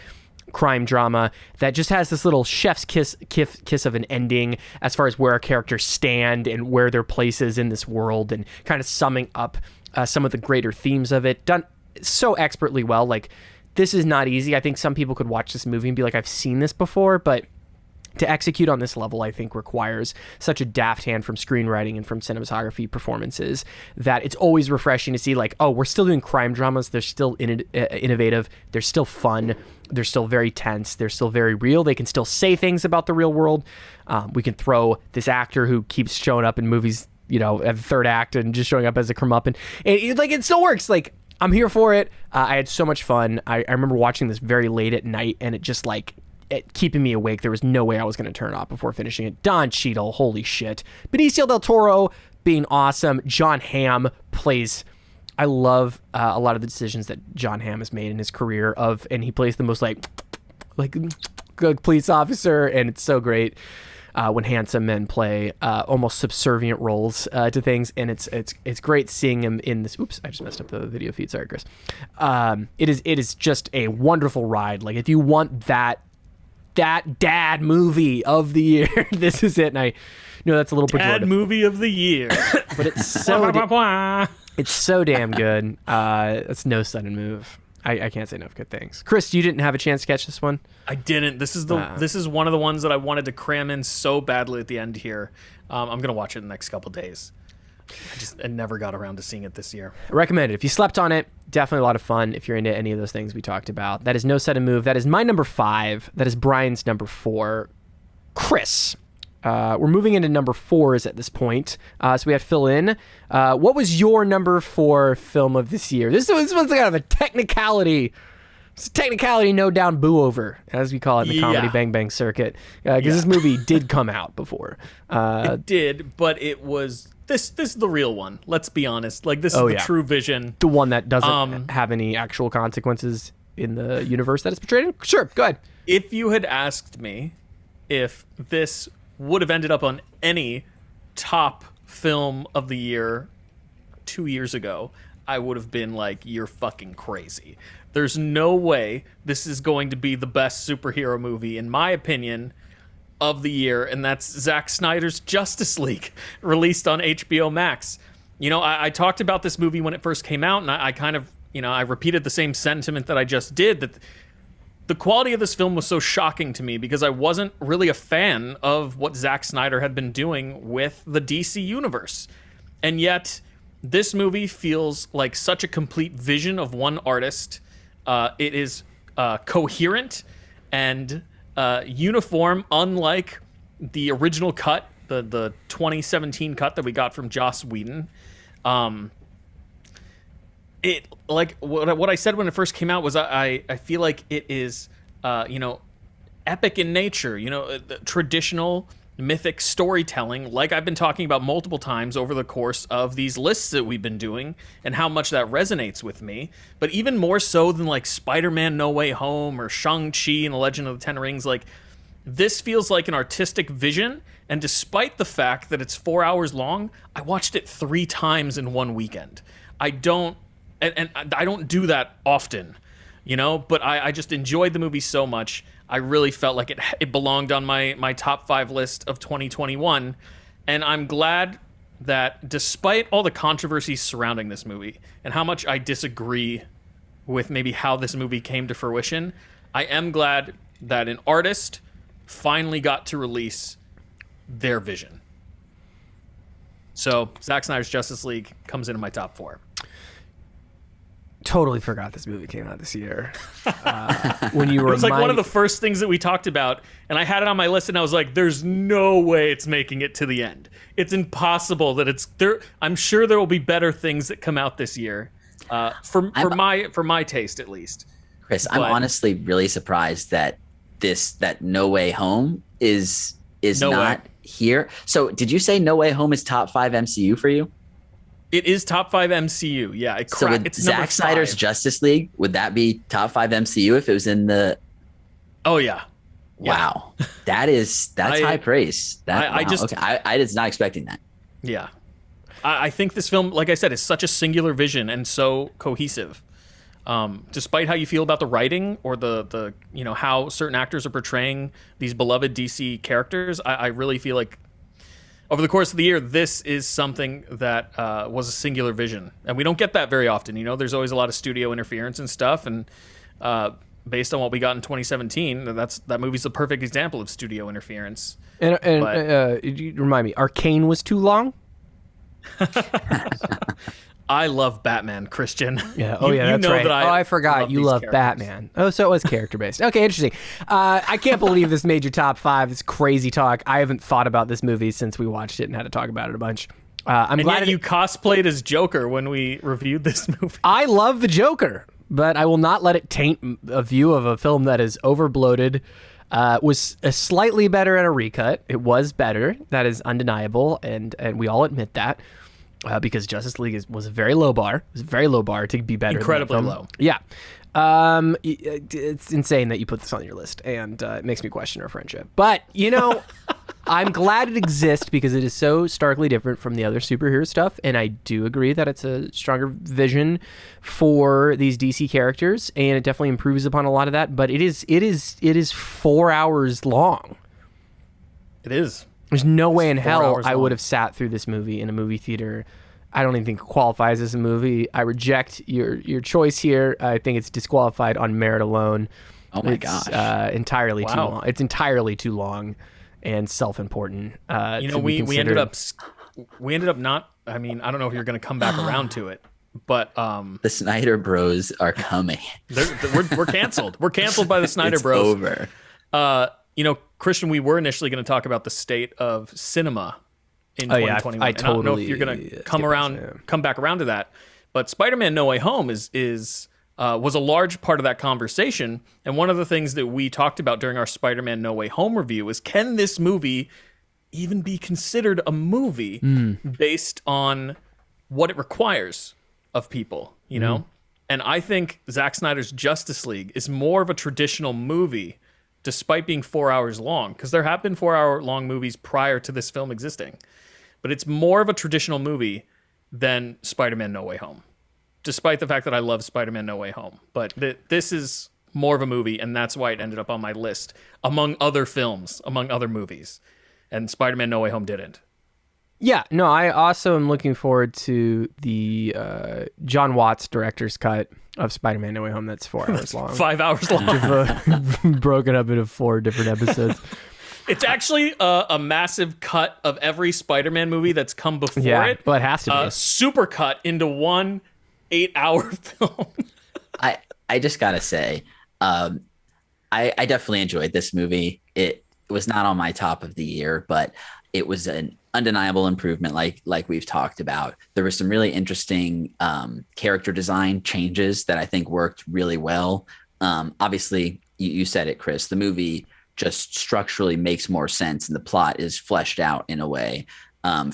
crime drama that just has this little chef's kiss of an ending as far as where our characters stand and where their place is in this world, and kind of summing up some of the greater themes of it. Done so expertly well. Like, this is not easy. I think some people could watch this movie and be like, I've seen this before, but to execute on this level, I think, requires such a daft hand from screenwriting and from cinematography performances that it's always refreshing to see, like, oh, we're still doing crime dramas. They're still innovative. They're still fun. They're still very tense. They're still very real. They can still say things about the real world. We can throw this actor who keeps showing up in movies, you know, at the third act and just showing up as a crumuppan. It still works. Like, I'm here for it. I had so much fun. I remember watching this very late at night, and it just, like, keeping me awake. There was no way I was going to turn it off before finishing it. Don Cheadle, holy shit. Benicio del Toro being awesome. John Hamm plays... I love a lot of the decisions that John Hamm has made in his career and he plays the most like good police officer, and it's so great when handsome men play almost subservient roles to things, and it's great seeing him in this. Oops, I just messed up the video feed. Sorry, Chris. It is just a wonderful ride. Like, if you want that dad movie of the year, this is it. And I know that's a little pejorative. Dad movie of the year. But it's so it's so damn good. It's no sudden move. I can't say enough good things. Chris, you didn't have a chance to catch this one? I didn't. This is one of the ones that I wanted to cram in so badly at the end here. I'm gonna watch it in the next couple days. I never got around to seeing it this year. Recommend it. If you slept on it, definitely a lot of fun if you're into any of those things we talked about. That is No Sudden Move. That is my number 5. That is Brian's number 4. Chris, we're moving into number 4s at this point. So we have to fill in. What was your number 4 film of this year? This one's kind of a technicality. It's a technicality, no down boo over, as we call it in the comedy bang bang circuit. Because this movie did come out before. It did, but it was... This is the real one. Let's be honest. Like, this is the true vision. The one that doesn't have any actual consequences in the universe that it's portrayed in? Sure, go ahead. If you had asked me if this would have ended up on any top film of the year 2 years ago, I would have been like, you're fucking crazy. There's no way this is going to be the best superhero movie, in my opinion, of the year, and that's Zack Snyder's Justice League, released on HBO Max. You know, I talked about this movie when it first came out, and I kind of, you know, I repeated the same sentiment that I just did, that the quality of this film was so shocking to me because I wasn't really a fan of what Zack Snyder had been doing with the DC universe. And yet, this movie feels like such a complete vision of one artist. It is coherent and uniform, unlike the original cut, the 2017 cut that we got from Joss Whedon. It, like what I said when it first came out, was I feel like it is, you know, epic in nature, the traditional mythic storytelling, like I've been talking about multiple times over the course of these lists that we've been doing, and how much that resonates with me. But even more so than like Spider-Man No Way Home or Shang-Chi and the Legend of the Ten Rings, like this feels like an artistic vision. And despite the fact that it's 4 hours long, I watched it 3 times in one weekend. I don't do that often, but I just enjoyed the movie so much. I really felt like it belonged on my top 5 list of 2021. And I'm glad that despite all the controversies surrounding this movie and how much I disagree with maybe how this movie came to fruition, I am glad that an artist finally got to release their vision. So Zack Snyder's Justice League comes into my top 4. Totally forgot this movie came out this year. When you were, it was like one of the first things that we talked about, and I had it on my list, and I was like, "There's no way it's making it to the end. It's impossible that it's there." I'm sure there will be better things that come out this year, for my taste at least. Chris, I'm honestly really surprised that No Way Home is not here. So, did you say No Way Home is top 5 MCU for you? It is top 5 MCU. Yeah, it's Zack Snyder's Justice League, would that be top 5 MCU if it was in the? Oh yeah. Wow, that's high praise. I was not expecting that. Yeah, I think this film, like I said, is such a singular vision and so cohesive. Despite how you feel about the writing or the how certain actors are portraying these beloved DC characters, I really feel like over the course of the year, this is something that was a singular vision. And we don't get that very often. There's always a lot of studio interference and stuff. And based on what we got in 2017, that movie's the perfect example of studio interference. And you remind me, Arcane was too long? I love Batman, Christian. Yeah. Oh, yeah, that's right. I forgot you love Batman. Oh, so it was character-based. Okay, interesting. I can't believe this made your top 5. It's crazy talk. I haven't thought about this movie since we watched it and had to talk about it a bunch. I'm glad you cosplayed as Joker when we reviewed this movie. I love the Joker, but I will not let it taint a view of a film that is over-bloated. Was slightly better at a recut. It was better. That is undeniable, and we all admit that. Because Justice League was a very low bar. It was a very low bar to be better. Incredibly low. Yeah. It's insane that you put this on your list, and it makes me question our friendship. But, I'm glad it exists because it is so starkly different from the other superhero stuff, and I do agree that it's a stronger vision for these DC characters, and it definitely improves upon a lot of that, but it is 4 hours long. It is. There's no way in hell I would have sat through this movie in a movie theater. I don't even think it qualifies as a movie. I reject your choice here. I think it's disqualified on merit alone. Oh my gosh. Entirely too long. It's entirely too long and self-important. We ended up not. I mean, I don't know if you're going to come back around to it, but the Snyder Bros are coming. We're canceled. We're canceled by the Snyder Bros. Over. Christian, we were initially going to talk about the state of cinema in 2021. I and I don't know totally if you're going to come back around to that. But Spider-Man No Way Home was a large part of that conversation. And one of the things that we talked about during our Spider-Man No Way Home review is, can this movie even be considered a movie based on what it requires of people, And I think Zack Snyder's Justice League is more of a traditional movie despite being 4 hours long, because there have been 4 hour long movies prior to this film existing. But it's more of a traditional movie than Spider-Man No Way Home, despite the fact that I love Spider-Man No Way Home. But this is more of a movie, and that's why it ended up on my list, among other films, among other movies. And Spider-Man No Way Home didn't. Yeah, no, I also am looking forward to the John Watts director's cut of Spider-Man No Way Home. That's 4 hours long. 5 hours long. Broken up into 4 different episodes. It's actually a massive cut of every Spider-Man movie that's come before it. Well, it has to be. Super cut into one 8-hour film. I just got to say, I definitely enjoyed this movie. It was not on my top of the year, but it was an undeniable improvement, like we've talked about. There was some really interesting character design changes that I think worked really well. Obviously, you said it, Chris. The movie just structurally makes more sense, and the plot is fleshed out in a way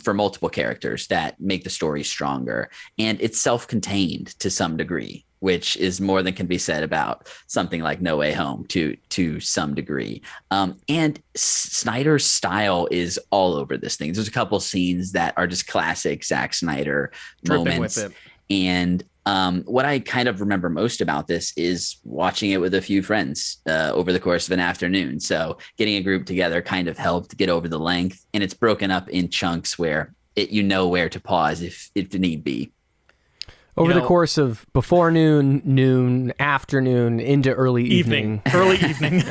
for multiple characters that make the story stronger. And it's self-contained to some degree, which is more than can be said about something like No Way Home to some degree. And Snyder's style is all over this thing. There's a couple scenes that are just classic Zack Snyder moments. With it. And what I kind of remember most about this is watching it with a few friends over the course of an afternoon. So getting a group together kind of helped get over the length, and it's broken up in chunks where where to pause if need be. Over the course of before noon, noon, afternoon, into early evening. Early evening.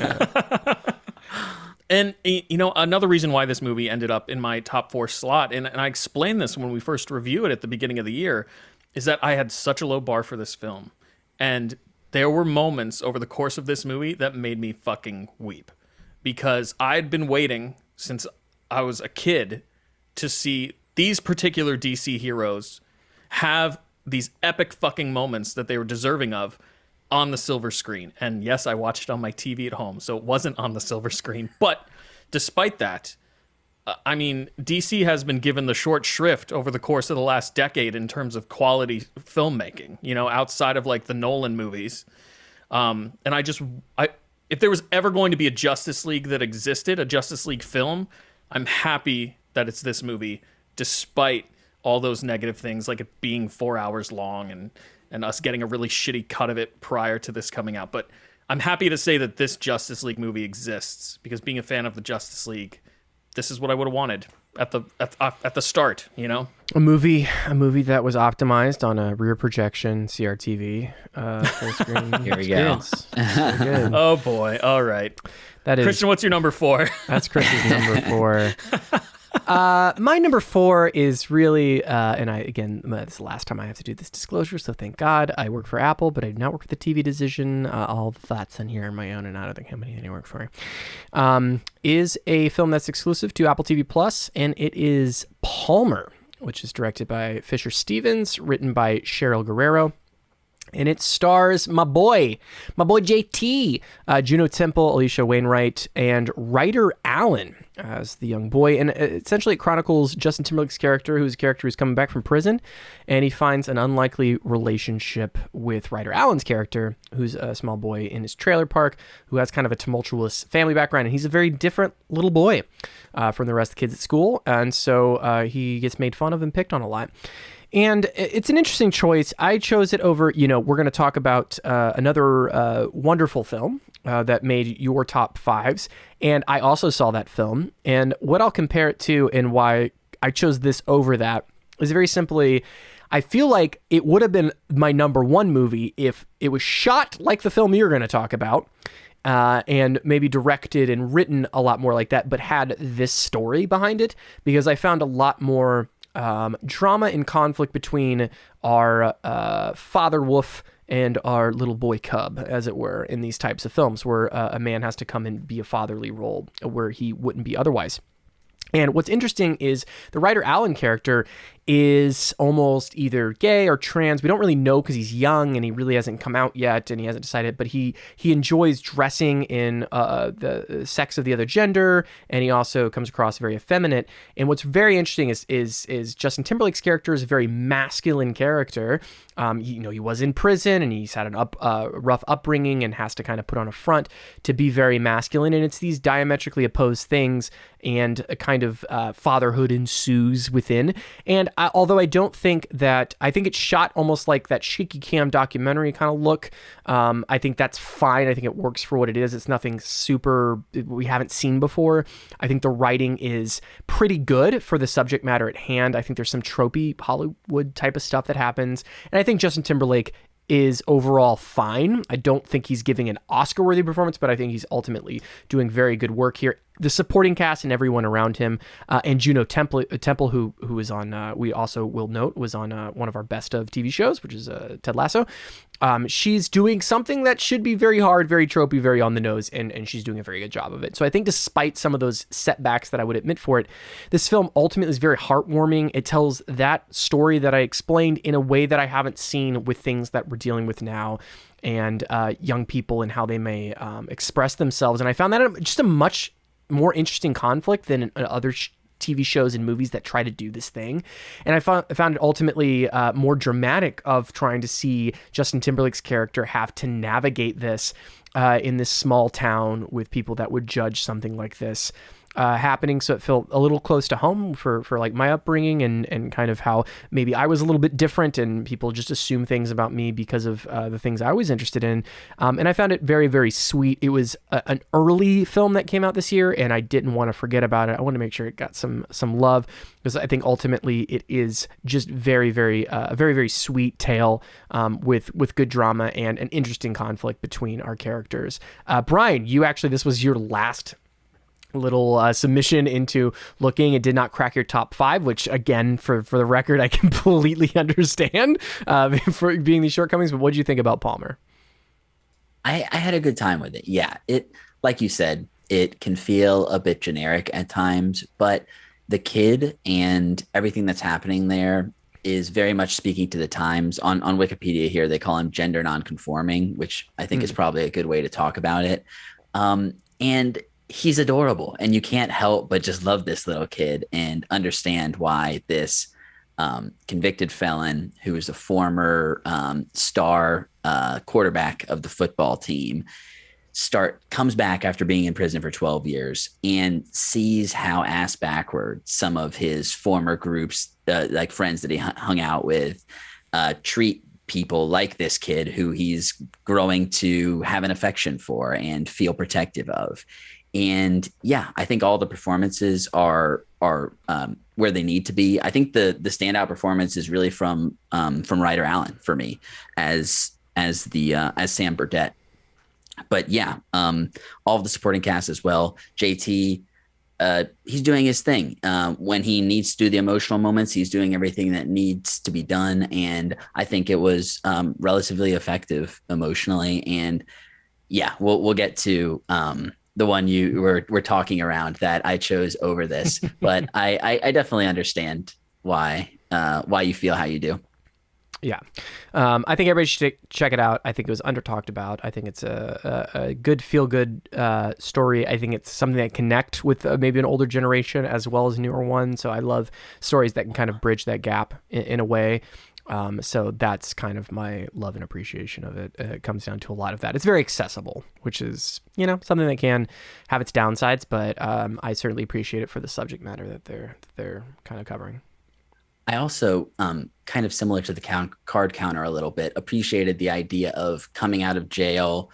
And, another reason why this movie ended up in my top 4 slot, and I explained this when we first reviewed it at the beginning of the year, is that I had such a low bar for this film. And there were moments over the course of this movie that made me fucking weep. Because I'd been waiting since I was a kid to see these particular DC heroes have these epic fucking moments that they were deserving of on the silver screen. And yes, I watched it on my TV at home, so it wasn't on the silver screen. But despite that, DC has been given the short shrift over the course of the last decade in terms of quality filmmaking, outside of like the Nolan movies. And if there was ever going to be a Justice League that existed, a Justice League film, I'm happy that it's this movie, despite all those negative things, like it being 4 hours long and us getting a really shitty cut of it prior to this coming out. But I'm happy to say that this Justice League movie exists, because being a fan of the Justice League, this is what I would have wanted at the start, A movie that was optimized on a rear projection CRTV full screen. Here we go. Good. Oh boy! All right, that is Christian. What's your number 4? That's Chris's number 4. My number 4 is really, and this is the last time I have to do this disclosure, so thank God. I work for Apple, but I do not work for the TV division. All the thoughts in here are my own and not of the company that I work for. Is a film that's exclusive to Apple TV Plus, and it is Palmer, which is directed by Fisher Stevens, written by Cheryl Guerrero. And it stars my boy JT, Juno Temple, Alicia Wainwright, and Ryder Allen as the young boy. And essentially it chronicles Justin Timberlake's character, who's a character who's coming back from prison, and he finds an unlikely relationship with Ryder Allen's character, who's a small boy in his trailer park, who has kind of a tumultuous family background, and he's a very different little boy from the rest of the kids at school, and so he gets made fun of and picked on a lot. And it's an interesting choice. I chose it over, we're going to talk about another wonderful film that made your top 5s. And I also saw that film. And what I'll compare it to and why I chose this over that is very simply, I feel like it would have been my number 1 movie if it was shot like the film you're going to talk about. And maybe directed and written a lot more like that, but had this story behind it, because I found a lot more drama and conflict between our father wolf and our little boy cub, as it were, in these types of films where a man has to come and be a fatherly role where he wouldn't be otherwise. And what's interesting is the Ryder Allen character is almost either gay or trans. We don't really know because he's young and he really hasn't come out yet and he hasn't decided, but he enjoys dressing in the sex of the other gender, and he also comes across very effeminate. And what's very interesting is Justin Timberlake's character is a very masculine character. He was in prison and he's had a rough upbringing and has to kind of put on a front to be very masculine. And it's these diametrically opposed things, and a kind of fatherhood ensues within. And although I don't think that, I think it's shot almost like that shaky cam documentary kind of look. I think that's fine. I think it works for what it is. It's nothing super we haven't seen before. I think the writing is pretty good for the subject matter at hand. I think there's some tropey Hollywood type of stuff that happens. And I think Justin Timberlake is overall fine. I don't think he's giving an Oscar-worthy performance, but I think he's ultimately doing very good work here. The supporting cast and everyone around him, and Juno Temple, who is on, we also will note, was on one of our best of TV shows, which is Ted Lasso. She's doing something that should be very hard, very tropey, very on the nose, and she's doing a very good job of it. So I think despite some of those setbacks that I would admit for it, this film ultimately is very heartwarming. It tells that story that I explained in a way that I haven't seen with things that we're dealing with now. and young people and how they may express themselves. And I found that just a much more interesting conflict than other TV shows and movies that try to do this thing. And I found it ultimately more dramatic of trying to see Justin Timberlake's character have to navigate this in this small town with people that would judge something like this happening. So it felt a little close to home for like my upbringing and kind of how maybe I was a little bit different and people just assume things about me because of the things I was interested in. And I found it very, very sweet. It was an early film that came out this year, and I didn't want to forget about it. I want to make sure it got some love, because I think ultimately it is just very, very, a very, very sweet tale with good drama and an interesting conflict between our characters. Brian, this was your last little submission into looking. It did not crack your top 5, which again, for the record, I completely understand for being these shortcomings. But what did you think about Palmer? I had a good time with it. Yeah, it, like you said, it can feel a bit generic at times, but the kid and everything that's happening there is very much speaking to the times. On Wikipedia here, they call him gender nonconforming, which I think is probably a good way to talk about it. And he's adorable, and you can't help but just love this little kid and understand why this convicted felon, who is a former star quarterback of the football team, comes back after being in prison for 12 years and sees how ass backward some of his former groups, like friends that he hung out with, treat people like this kid who he's growing to have an affection for and feel protective of. And yeah, I think all the performances are where they need to be. I think the standout performance is really from Ryder Allen for me as Sam Burdett. But yeah, all of the supporting cast as well. JT, he's doing his thing. When he needs to do the emotional moments, he's doing everything that needs to be done. And I think it was relatively effective emotionally. And yeah, we'll get to the one you were talking around that I chose over this, but I definitely understand why you feel how you do. Yeah. I think everybody should check it out. I think it was under talked about. I think it's a good feel good story. I think it's something that connect with maybe an older generation as well as a newer one. So I love stories that can kind of bridge that gap in a way. So that's kind of my love and appreciation of it. It comes down to a lot of that. It's very accessible, which is, something that can have its downsides, but I certainly appreciate it for the subject matter that they're kind of covering. I also, kind of similar to the card counter a little bit, appreciated the idea of coming out of jail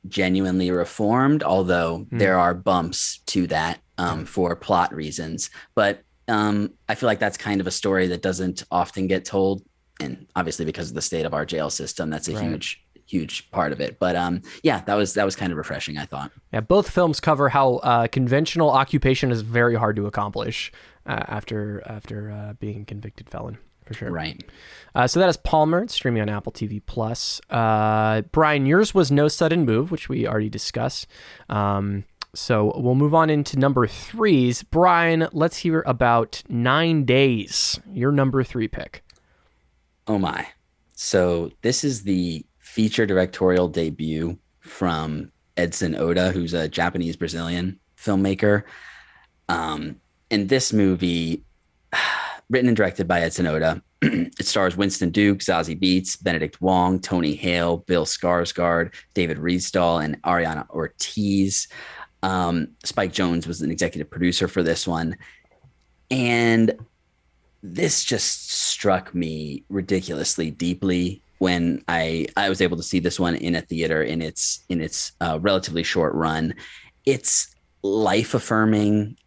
genuinely reformed, although there are bumps to that for plot reasons. But I feel like that's kind of a story that doesn't often get told. And obviously because of the state of our jail system, that's a huge part of it. But yeah, that was kind of refreshing, I thought. Yeah, both films cover how conventional occupation is very hard to accomplish after being a convicted felon, for sure. Right. So that is Palmer. It's streaming on Apple TV Plus. Brian, yours was No Sudden Move, which we already discussed. So we'll move on into number 3s. Brian, let's hear about 9 Days, your number 3 pick. Oh my. So this is the feature directorial debut from Edson Oda, who's a Japanese Brazilian filmmaker. And this movie, written and directed by Edson Oda, it stars Winston Duke, Zazie Beetz, Benedict Wong, Tony Hale, Bill Skarsgård, David Riesdahl, and Ariana Ortiz. Spike Jonze was an executive producer for this one. And this just struck me ridiculously deeply when I was able to see this one in a theater in its relatively short run. It's life-affirming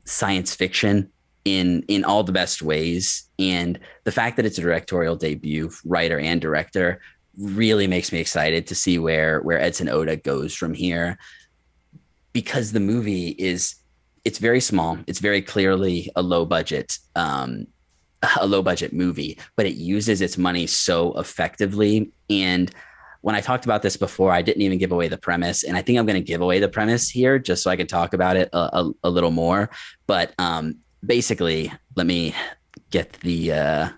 science fiction in all the best ways, and the fact that it's a directorial debut, writer and director, really makes me excited to see where Edson Oda goes from here, because the movie it's very small. It's very clearly a low budget movie, but it uses its money so effectively. And when I talked about this before, I didn't even give away the premise, and I think I'm going to give away the premise here just so I can talk about it a little more. But basically, let me get the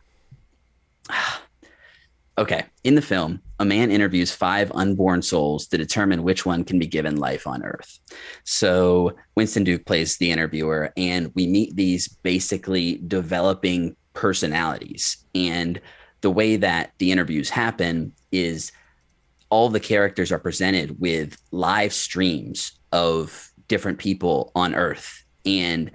Okay. In the film, a man interviews 5 unborn souls to determine which one can be given life on Earth. So Winston Duke plays the interviewer, and we meet these basically developing personalities. And the way that the interviews happen is all the characters are presented with live streams of different people on Earth. And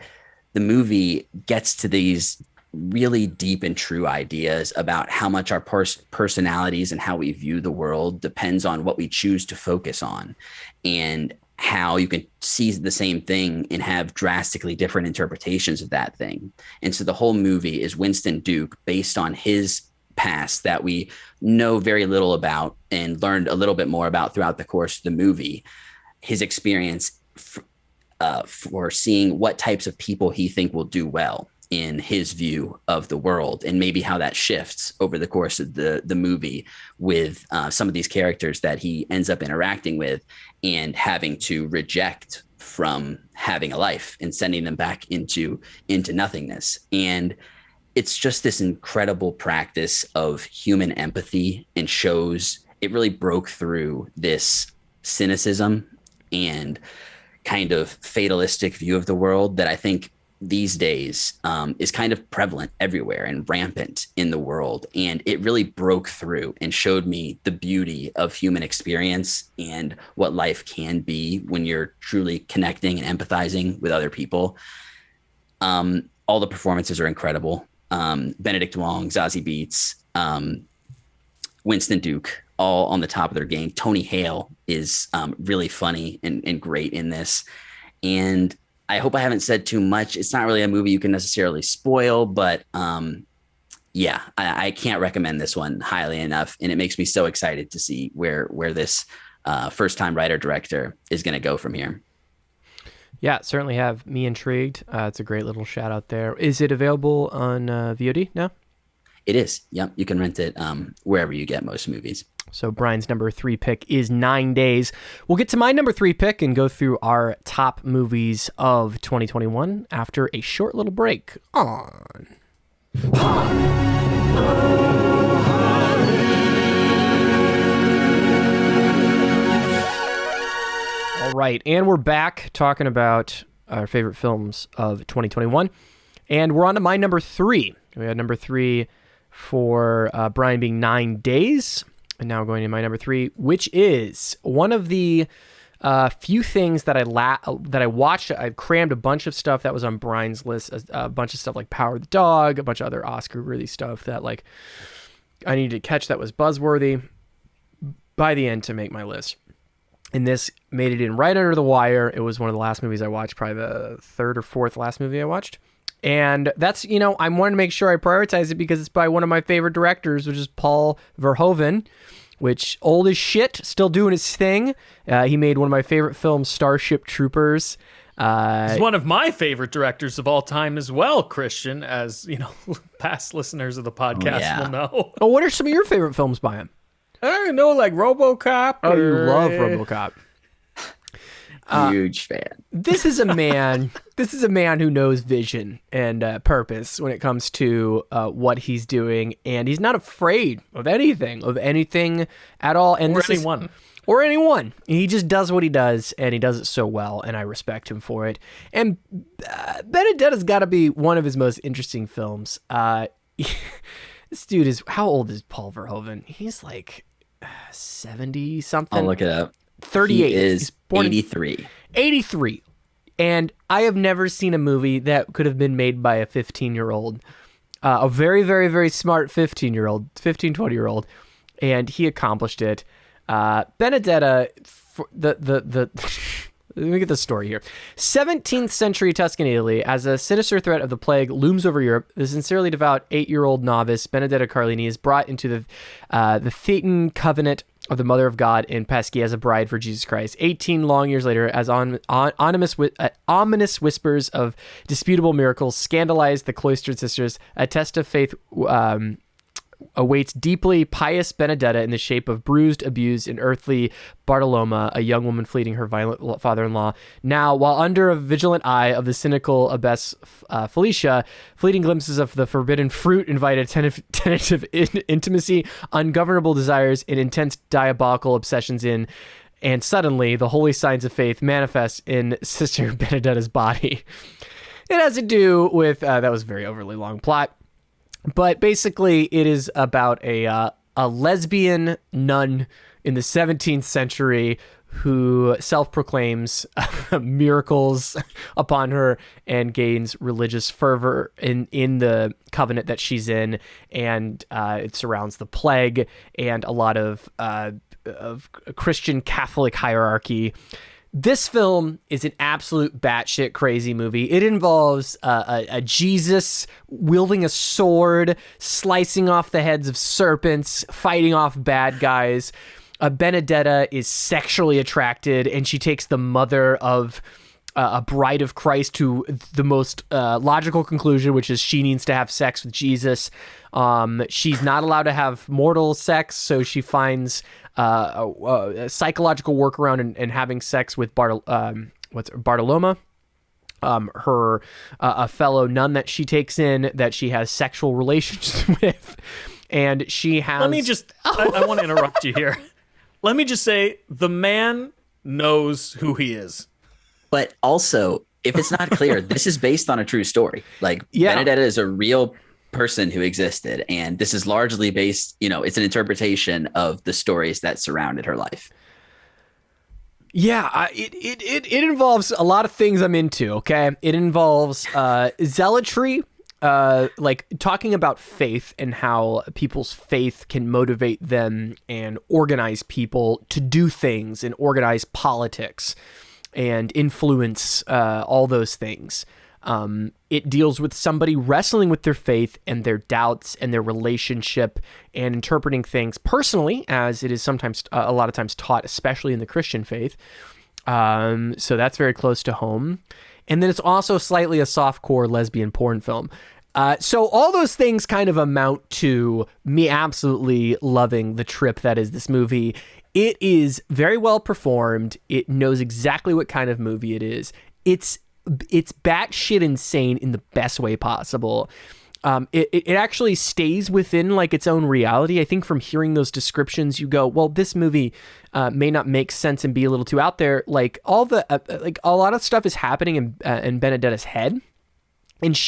the movie gets to these really deep and true ideas about how much our personalities and how we view the world depends on what we choose to focus on, and how you can see the same thing and have drastically different interpretations of that thing. And so the whole movie is Winston Duke based on his past that we know very little about and learned a little bit more about throughout the course of the movie, his experience for seeing what types of people he think will do well in his view of the world, and maybe how that shifts over the course of the movie with some of these characters that he ends up interacting with and having to reject from having a life and sending them back into nothingness. And it's just this incredible practice of human empathy, and shows it really broke through this cynicism and kind of fatalistic view of the world that I think these days is kind of prevalent everywhere and rampant in the world. And it really broke through and showed me the beauty of human experience and what life can be when you're truly connecting and empathizing with other people. All the performances are incredible. Benedict Wong, Zazie Beetz, Winston Duke, all on the top of their game. Tony Hale is really funny and great in this. And I hope I haven't said too much. It's not really a movie you can necessarily spoil, but yeah, I can't recommend this one highly enough. And it makes me so excited to see where this first-time writer-director is going to go from here. Yeah, certainly have me intrigued. It's a great little shout out there. Is it available on VOD now? It is. Yep. You can rent it wherever you get most movies. So Brian's number 3 pick is 9 Days. We'll get to my number 3 pick and go through our top movies of 2021 after a short little break on All right, and we're back talking about our favorite films of 2021. And we're on to my number 3. We had number 3 for Brian being 9 Days. And now going to my number 3, which is one of the few things that I watched. I crammed a bunch of stuff that was on Brian's list, a bunch of stuff like Power of the Dog, a bunch of other Oscar-worthy stuff that like I needed to catch that was buzzworthy by the end to make my list. And this made it in right under the wire. It was one of the last movies I watched, probably the 3rd or 4th last movie I watched. And that's, I wanted to make sure I prioritize it because it's by one of my favorite directors, which is Paul Verhoeven, which old as shit, still doing his thing. He made one of my favorite films, Starship Troopers. He's one of my favorite directors of all time as well, Christian, as, past listeners of the podcast will know. Oh, what are some of your favorite films by him? I don't know, like RoboCop. Oh, you love RoboCop. Huge fan. This is a man who knows vision and purpose when it comes to what he's doing, and he's not afraid of anything at all. And or anyone. He just does what he does, and he does it so well, and I respect him for it. And Benedetta's got to be one of his most interesting films. This dude is, how old is Paul Verhoeven? He's like 70 something. I'll look it up. 38. He is 83. 83. And I have never seen a movie that could have been made by a 15-year-old. A very, very, very smart 15-year-old, 20-year-old. And he accomplished it. Benedetta, let me get the story here. 17th century Tuscan Italy, as a sinister threat of the plague looms over Europe, the sincerely devout 8-year-old novice Benedetta Carlini is brought into the Thetan covenant of the Mother of God in Pescia as a bride for Jesus Christ. 18 long years later, as ominous whispers of disputable miracles scandalize the cloistered sisters, a test of faith awaits deeply pious Benedetta in the shape of bruised, abused, and earthly Bartoloma, a young woman fleeing her violent father-in-law. Now, while under a vigilant eye of the cynical abbess Felicia, fleeting glimpses of the forbidden fruit invite a tentative intimacy, ungovernable desires, and intense diabolical obsessions in. And suddenly, the holy signs of faith manifest in Sister Benedetta's body. It has to do with that was a very overly long plot, but basically, it is about a lesbian nun in the 17th century who self-proclaims miracles upon her and gains religious fervor in the covenant that she's in, and it surrounds the plague and a lot of Christian Catholic hierarchy. This film is an absolute batshit crazy movie. It involves a Jesus wielding a sword, slicing off the heads of serpents, fighting off bad guys. Benedetta is sexually attracted, and she takes the mother of a bride of Christ to the most logical conclusion, which is she needs to have sex with Jesus. She's not allowed to have mortal sex, so she finds a psychological workaround in having sex with Bartoloma, her a fellow nun that she takes in that she has sexual relations with, and she has. Let me just. I want to interrupt you here. Let me just say the man knows who he is. But also, if it's not clear, this is based on a true story. Like, Benedetta is a real person who existed, and this is largely based, it's an interpretation of the stories that surrounded her life. Yeah, it involves a lot of things I'm into, okay? It involves zealotry, like talking about faith and how people's faith can motivate them and organize people to do things and organize politics and influence all those things. It deals with somebody wrestling with their faith and their doubts and their relationship and interpreting things personally, as it is sometimes a lot of times taught, especially in the Christian faith. So that's very close to home. And then it's also slightly a softcore lesbian porn film. So all those things kind of amount to me absolutely loving the trip that is this movie. It is very well performed. It knows exactly what kind of movie it is. It's batshit insane in the best way possible. It actually stays within like its own reality. I think from hearing those descriptions, you go, well, this movie may not make sense and be a little too out there. Like all the like a lot of stuff is happening in Benedetta's head. And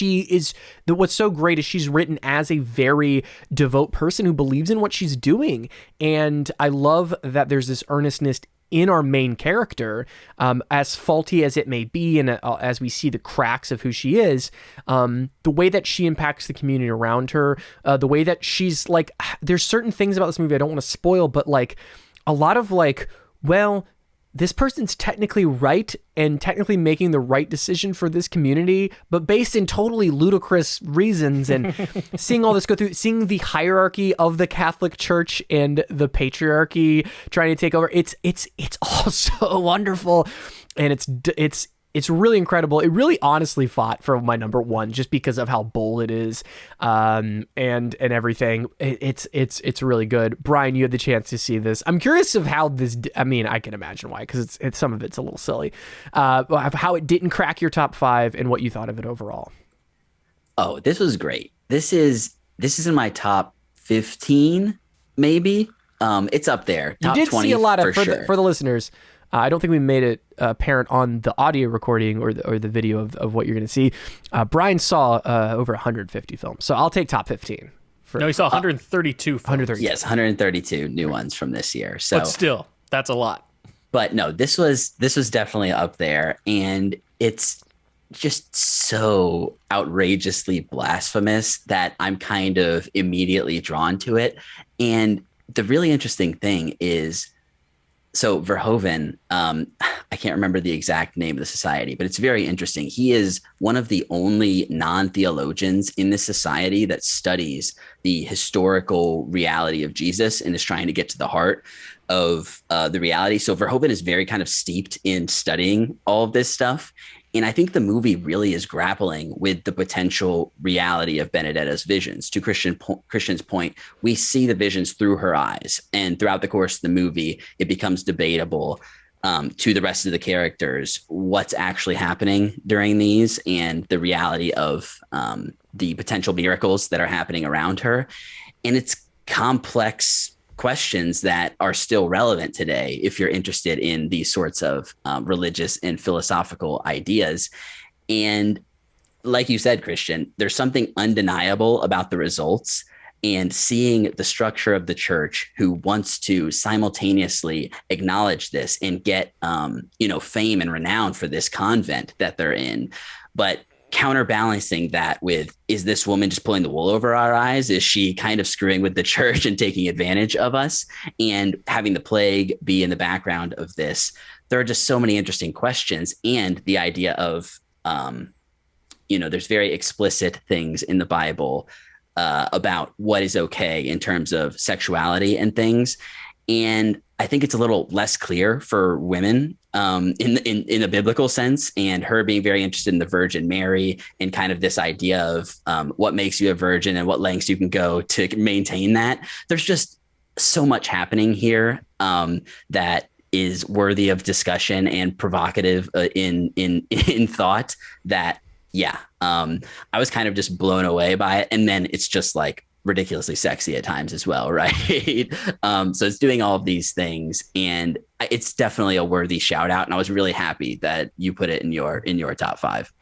what's so great is she's written as a very devout person who believes in what she's doing. And I love that there's this earnestness in our main character, as faulty as it may be, and as we see the cracks of who she is, the way that she impacts the community around her, the way that she's like, there's certain things about this movie I don't want to spoil, but like a lot of like, well, this person's technically right and technically making the right decision for this community, but based in totally ludicrous reasons, and seeing all this go through, seeing the hierarchy of the Catholic Church and the patriarchy trying to take over. It's all so wonderful, and it's really incredible. It really honestly fought for my number one just because of how bold it is, and everything. It's really good. Brian, you had the chance to see this. I'm curious of how this. I mean, I can imagine why, because it's some of it's a little silly. How it didn't crack your top 5 and what you thought of it overall. Oh, this was great. This is in my top 15, maybe. It's up there. Top you did 20 see a lot of for sure. For the listeners. I don't think we made it apparent on the audio recording or the video of what you're going to see. Brian saw over 150 films, so I'll take top 15. No, he saw 132 films. 132. Yes, 132 new ones from this year. So, but still, that's a lot. But no, this was definitely up there, and it's just so outrageously blasphemous that I'm kind of immediately drawn to it. And the really interesting thing is, so Verhoeven, I can't remember the exact name of the society, but it's very interesting. He is one of the only non-theologians in this society that studies the historical reality of Jesus and is trying to get to the heart of the reality. So Verhoeven is very kind of steeped in studying all of this stuff. And I think the movie really is grappling with the potential reality of Benedetta's visions. To Christian's point, we see the visions through her eyes. And throughout the course of the movie, it becomes debatable to the rest of the characters what's actually happening during these and the reality of the potential miracles that are happening around her. And it's complex questions that are still relevant today if you're interested in these sorts of religious and philosophical ideas. And like you said, Christian, there's something undeniable about the results, and seeing the structure of the church who wants to simultaneously acknowledge this and get fame and renown for this convent that they're in, but counterbalancing that with, is this woman just pulling the wool over our eyes? Is she kind of screwing with the church and taking advantage of us? And having the plague be in the background of this, there are just so many interesting questions. And the idea of, there's very explicit things in the Bible about what is okay in terms of sexuality and things. And I think it's a little less clear for women in a biblical sense, and her being very interested in the Virgin Mary and kind of this idea of what makes you a virgin and what lengths you can go to maintain that. There's just so much happening here that is worthy of discussion and provocative in thought that, I was kind of just blown away by it. And then it's just like ridiculously sexy at times as well, right? So it's doing all of these things, and it's definitely a worthy shout out. And I was really happy that you put it in your top 5.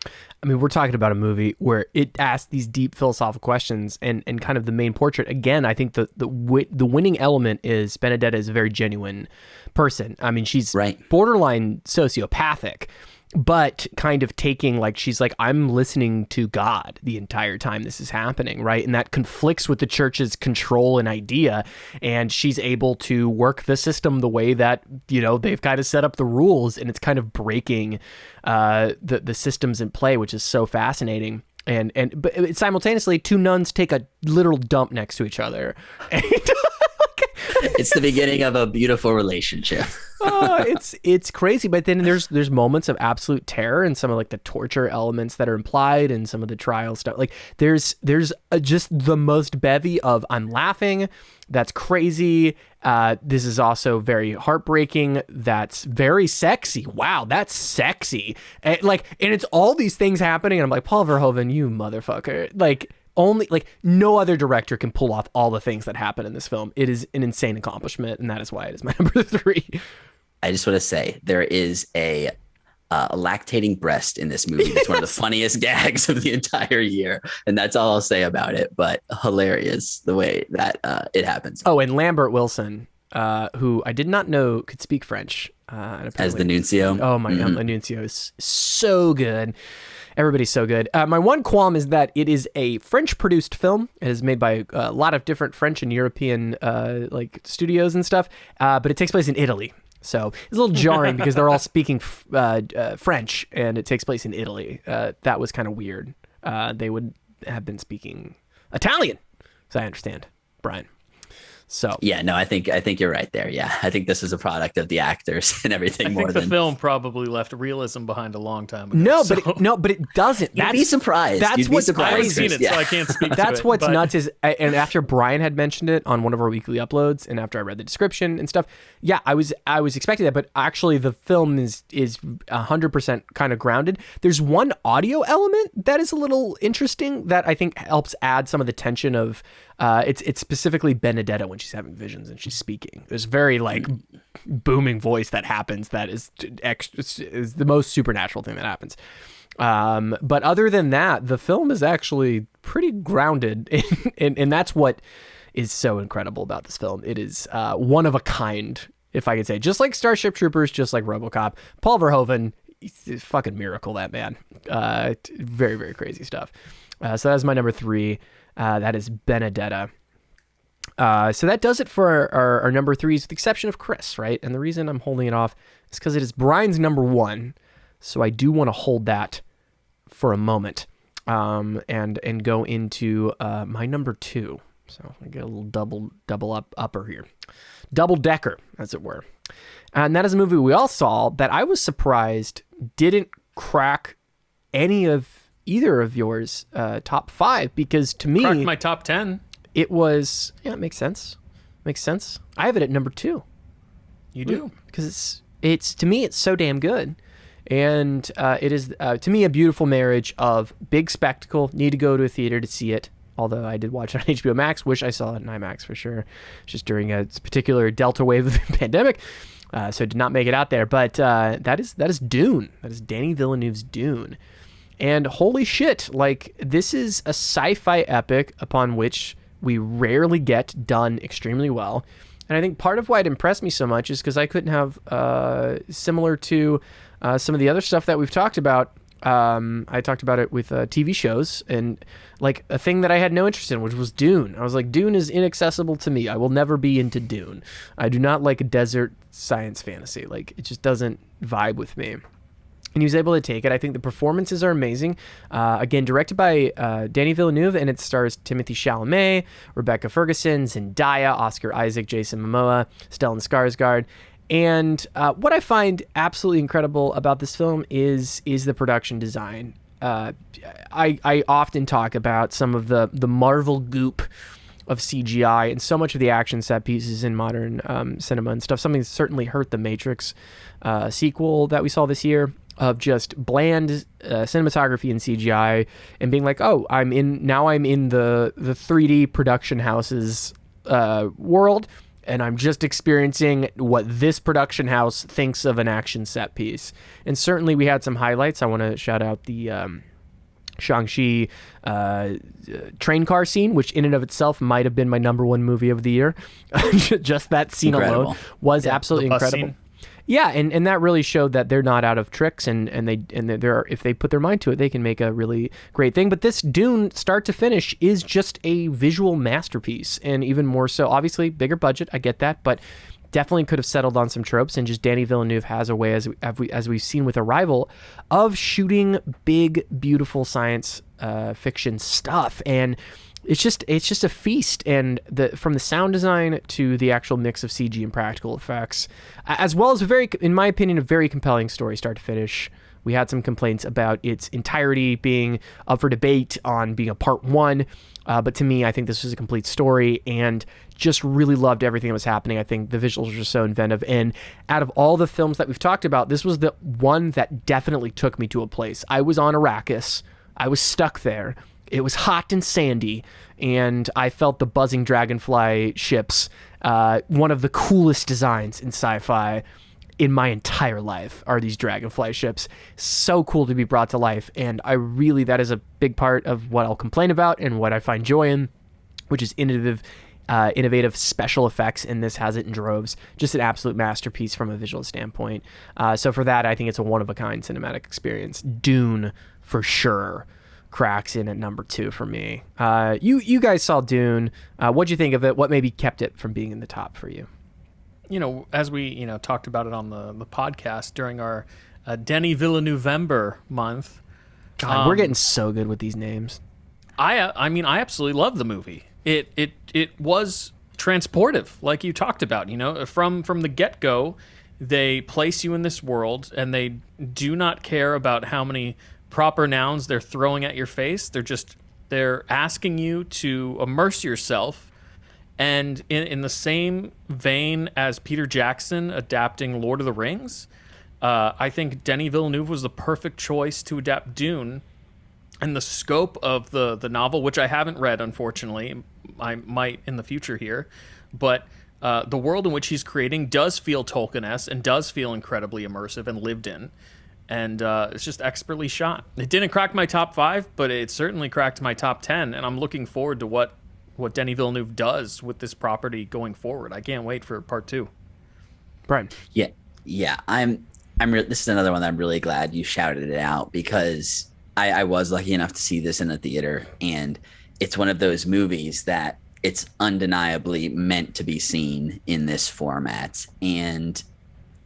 I mean, we're talking about a movie where it asks these deep philosophical questions, and kind of the main portrait. Again, I think the winning element is Benedetta is a very genuine person. I mean, she's borderline sociopathic, but kind of taking, like, she's like, I'm listening to God the entire time this is happening, right? And that conflicts with the church's control and idea, and she's able to work the system the way that, they've kind of set up the rules, and it's kind of breaking the systems in play, which is so fascinating. But simultaneously, 2 nuns take a literal dump next to each other. It's the beginning of a beautiful relationship. It's crazy, but then there's moments of absolute terror and some of like the torture elements that are implied and some of the trial stuff. Like there's just the most bevy of, I'm laughing, that's crazy. This is also very heartbreaking. That's very sexy. Wow, that's sexy. And it's all these things happening, and I'm like, Paul Verhoeven, you motherfucker. Only no other director can pull off all the things that happen in this film. It is an insane accomplishment, and that is why it is my number 3. I just want to say there is a lactating breast in this movie. It's one of the funniest gags of the entire year, and that's all I'll say about it. But hilarious the way that it happens. Oh, and Lambert Wilson, who I did not know could speak French, as the nuncio. Oh my God, the nuncio is so good. Everybody's so good. My one qualm is that it is a French-produced film. It is made by a lot of different French and European studios and stuff, but it takes place in Italy. So it's a little jarring because they're all speaking French, and it takes place in Italy. That was kind of weird. They would have been speaking Italian, as I understand, Brian. So yeah, no, I think you're right there. Yeah, I think this is a product of the actors and everything. I think the film probably left realism behind a long time ago. No, but it doesn't. You'd be surprised. That's what's crazy. I haven't seen it, so I can't speak to it. That's what's nuts is, and after Brian had mentioned it on one of our weekly uploads, and after I read the description and stuff, yeah, I was expecting that, but actually the film is 100% kind of grounded. There's one audio element that is a little interesting that I think helps add some of the tension of. It's specifically Benedetta when she's having visions and she's speaking. There's very booming voice that happens that is the most supernatural thing that happens. But other than that, the film is actually pretty grounded, and that's what is so incredible about this film. It is one of a kind, if I could say, just like Starship Troopers, just like RoboCop. Paul Verhoeven, he's a fucking miracle, that man. Very, very crazy stuff. So that's my number 3. That is Benedetta. So that does it for our number 3s, with the exception of Chris, right? And the reason I'm holding it off is because it is Brian's number 1. So I do want to hold that for a moment and go into my number 2. So I get a little double upper here. Double decker, as it were. And that is a movie we all saw that I was surprised didn't crack any of either of yours top 5, because to me, Cracked my top 10. it was, it makes sense. Makes sense. I have it at number 2. You do. Because it's to me, it's so damn good. And it is, to me, a beautiful marriage of big spectacle, need to go to a theater to see it. Although I did watch it on HBO Max, wish I saw it in IMAX for sure, just during a particular Delta wave of the pandemic. So it did not make it out there. But that is Dune. That is Denis Villeneuve's Dune. And holy shit, like, this is a sci-fi epic upon which we rarely get done extremely well. And I think part of why it impressed me so much is because I couldn't have, similar to some of the other stuff that we've talked about, I talked about it with TV shows, and like a thing that I had no interest in, which was Dune. I was like, Dune is inaccessible to me. I will never be into Dune. I do not like a desert science fantasy. Like, it just doesn't vibe with me. And he was able to take it. I think the performances are amazing. Again, directed by Denis Villeneuve, and it stars Timothée Chalamet, Rebecca Ferguson, Zendaya, Oscar Isaac, Jason Momoa, Stellan Skarsgård. And what I find absolutely incredible about this film is the production design. I often talk about some of the Marvel goop of CGI and so much of the action set pieces in modern cinema and stuff. Something that certainly hurt the Matrix sequel that we saw this year, of just bland cinematography and CGI, and being like, oh, I'm in the 3D production house's world, and I'm just experiencing what this production house thinks of an action set piece. And certainly we had some highlights. I want to shout out the Shang-Chi train car scene, which in and of itself might have been my number 1 movie of the year. Just that scene alone was absolutely incredible. Scene. Yeah, and that really showed that they're not out of tricks, and they're, if they put their mind to it, they can make a really great thing. But this Dune, start to finish, is just a visual masterpiece, and even more so, obviously, bigger budget, I get that, but definitely could have settled on some tropes, and just Denis Villeneuve has a way, as we've seen with Arrival, of shooting big, beautiful science fiction stuff, and it's just a feast. And from the sound design to the actual mix of CG and practical effects, as well as in my opinion, a very compelling story start to finish. We had some complaints about its entirety being up for debate on being a part 1, but to me, I think this was a complete story, and just really loved everything that was happening. I think the visuals were just so inventive, and out of all the films that we've talked about, this was the one that definitely took me to a place. I was on Arrakis. I was stuck there. It was hot and sandy, and I felt the buzzing dragonfly ships, one of the coolest designs in sci-fi in my entire life are these dragonfly ships. So cool to be brought to life, and that is a big part of what I'll complain about and what I find joy in, which is innovative special effects, and this has it in droves. Just an absolute masterpiece from a visual standpoint. So for that, I think it's a one-of-a-kind cinematic experience. Dune, for sure, cracks in at number 2 for me. You guys saw Dune. What'd you think of it? What maybe kept it from being in the top for you? As we talked about it on the podcast during our Denis Villeneuve month. God, we're getting so good with these names. I absolutely love the movie. It was transportive, like you talked about. From the get-go, they place you in this world, and they do not care about how many proper nouns they're throwing at your face. They're asking you to immerse yourself. And in the same vein as Peter Jackson adapting Lord of the Rings, I think Denis Villeneuve was the perfect choice to adapt Dune. And the scope of the novel, which I haven't read, unfortunately, I might in the future here, but the world in which he's creating does feel Tolkien-esque and does feel incredibly immersive and lived in. And it's just expertly shot. It didn't crack my top 5, but it certainly cracked my top 10. And I'm looking forward to what Denis Villeneuve does with this property going forward. I can't wait for part 2. Brian. Yeah. This is another one that I'm really glad you shouted it out, because I was lucky enough to see this in the theater, and it's one of those movies that it's undeniably meant to be seen in this format. And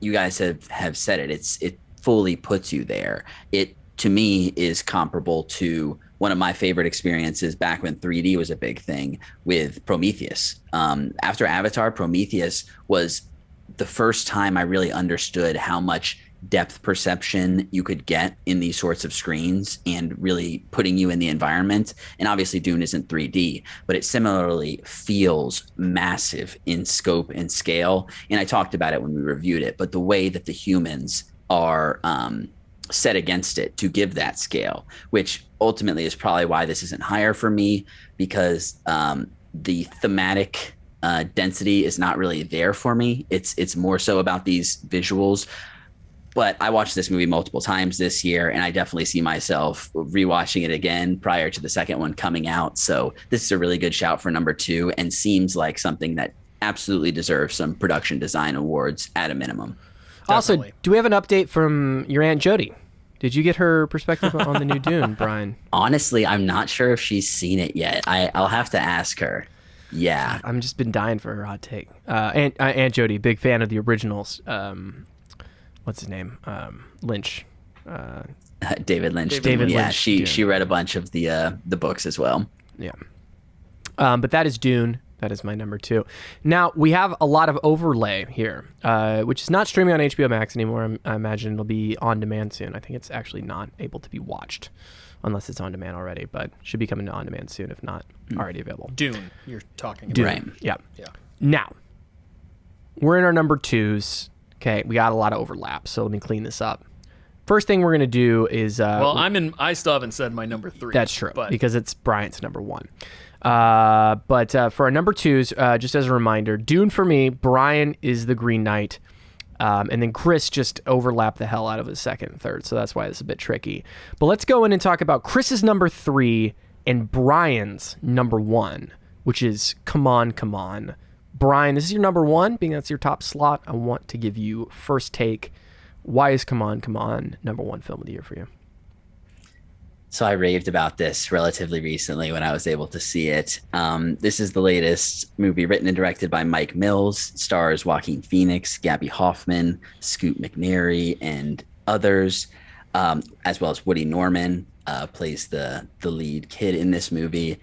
you guys have said it. It fully puts you there. It, to me, is comparable to one of my favorite experiences back when 3D was a big thing, with Prometheus. After Avatar, Prometheus was the first time I really understood how much depth perception you could get in these sorts of screens and really putting you in the environment. And obviously Dune isn't 3D, but it similarly feels massive in scope and scale. And I talked about it when we reviewed it, but the way that the humans are set against it to give that scale, which ultimately is probably why this isn't higher for me, because the thematic density is not really there for me. It's more so about these visuals. But I watched this movie multiple times this year, and I definitely see myself rewatching it again prior to the second one coming out. So this is a really good shout for number 2, and seems like something that absolutely deserves some production design awards at a minimum. Also, do we have an update from your Aunt Jody? Did you get her perspective on the new Dune, Brian? Honestly, I'm not sure if she's seen it yet. I'll have to ask her. Yeah. I've just been dying for her hot take. Aunt Jody, big fan of the originals. What's his name? Lynch. David Lynch. David yeah, Lynch. She read a bunch of the books as well. Yeah. But that is Dune. That is my number 2. Now, we have a lot of overlay here, which is not streaming on HBO Max anymore. I imagine it'll be on demand soon. I think it's actually not able to be watched unless it's on demand already, but should be coming to on demand soon if not already available. Dune, you're talking about. Dune. Right. Yeah. Yeah. Now, we're in our number 2s. Okay, we got a lot of overlap, so let me clean this up. First thing we're going to do is... well, I still haven't said my number 3. That's true, but because it's Bryant's number 1. But for our number 2s, just as a reminder, Dune for me, Brian is the Green Knight, and then Chris just overlapped the hell out of his second and third, so that's why it's a bit tricky. But let's go in and talk about Chris's number 3 and Brian's number 1, which is Come On, Come On. Brian, this is your number 1, being that's your top slot. I want to give you first take. Why is Come On, Come On number 1 film of the year for you? So I raved about this relatively recently when I was able to see it. This is the latest movie written and directed by Mike Mills, stars Joaquin Phoenix, Gabby Hoffman, Scoot McNairy, and others, as well as Woody Norman plays the lead kid in this movie.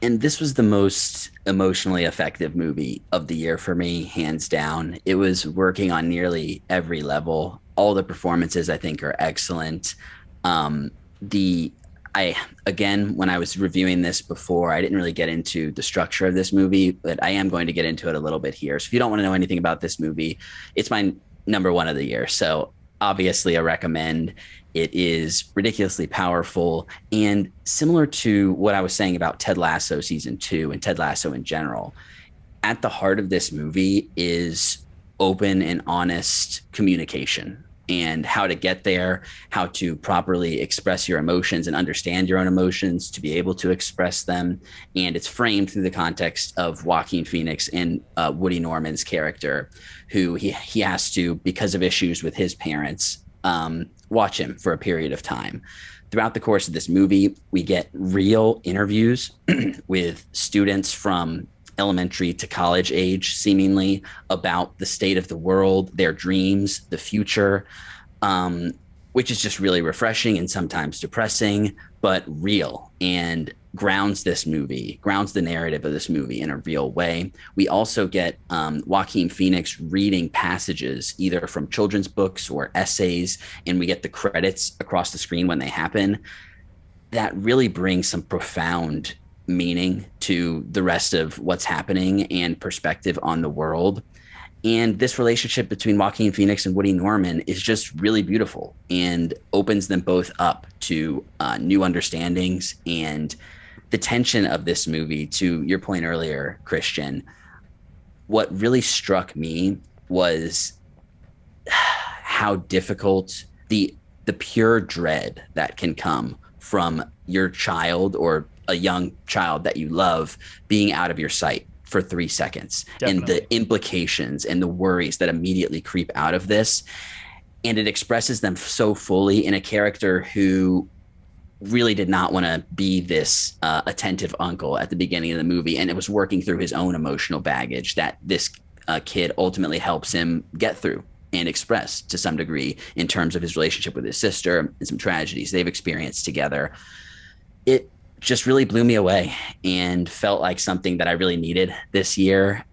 And this was the most emotionally effective movie of the year for me, hands down. It was working on nearly every level. All the performances, I think, are excellent. Again, when I was reviewing this before, I didn't really get into the structure of this movie, but I am going to get into it a little bit here. So if you don't want to know anything about this movie, it's my number 1 of the year. So obviously a recommend. It is ridiculously powerful, and similar to what I was saying about Ted Lasso season 2 and Ted Lasso in general, at the heart of this movie is open and honest communication and how to get there, how to properly express your emotions and understand your own emotions to be able to express them. And it's framed through the context of Joaquin Phoenix and Woody Norman's character, who he has to, because of issues with his parents, watch him for a period of time. Throughout the course of this movie, we get real interviews with students from elementary to college age, seemingly, about the state of the world, their dreams, the future, which is just really refreshing and sometimes depressing, but real, and grounds the narrative of this movie in a real way. We also get Joaquin Phoenix reading passages either from children's books or essays, and we get the credits across the screen when they happen. That really brings some profound meaning to the rest of what's happening and perspective on the world. And this relationship between Joaquin Phoenix and Woody Norman is just really beautiful and opens them both up to new understandings. And the tension of this movie, to your point earlier, Christian, what really struck me was how difficult the pure dread that can come from your child or a young child that you love being out of your sight for 3 seconds. Definitely. And the implications and the worries that immediately creep out of this. And it expresses them so fully in a character who really did not want to be this attentive uncle at the beginning of the movie. And it was working through his own emotional baggage that this kid ultimately helps him get through and express to some degree in terms of his relationship with his sister and some tragedies they've experienced together. just really blew me away and felt like something that I really needed this year.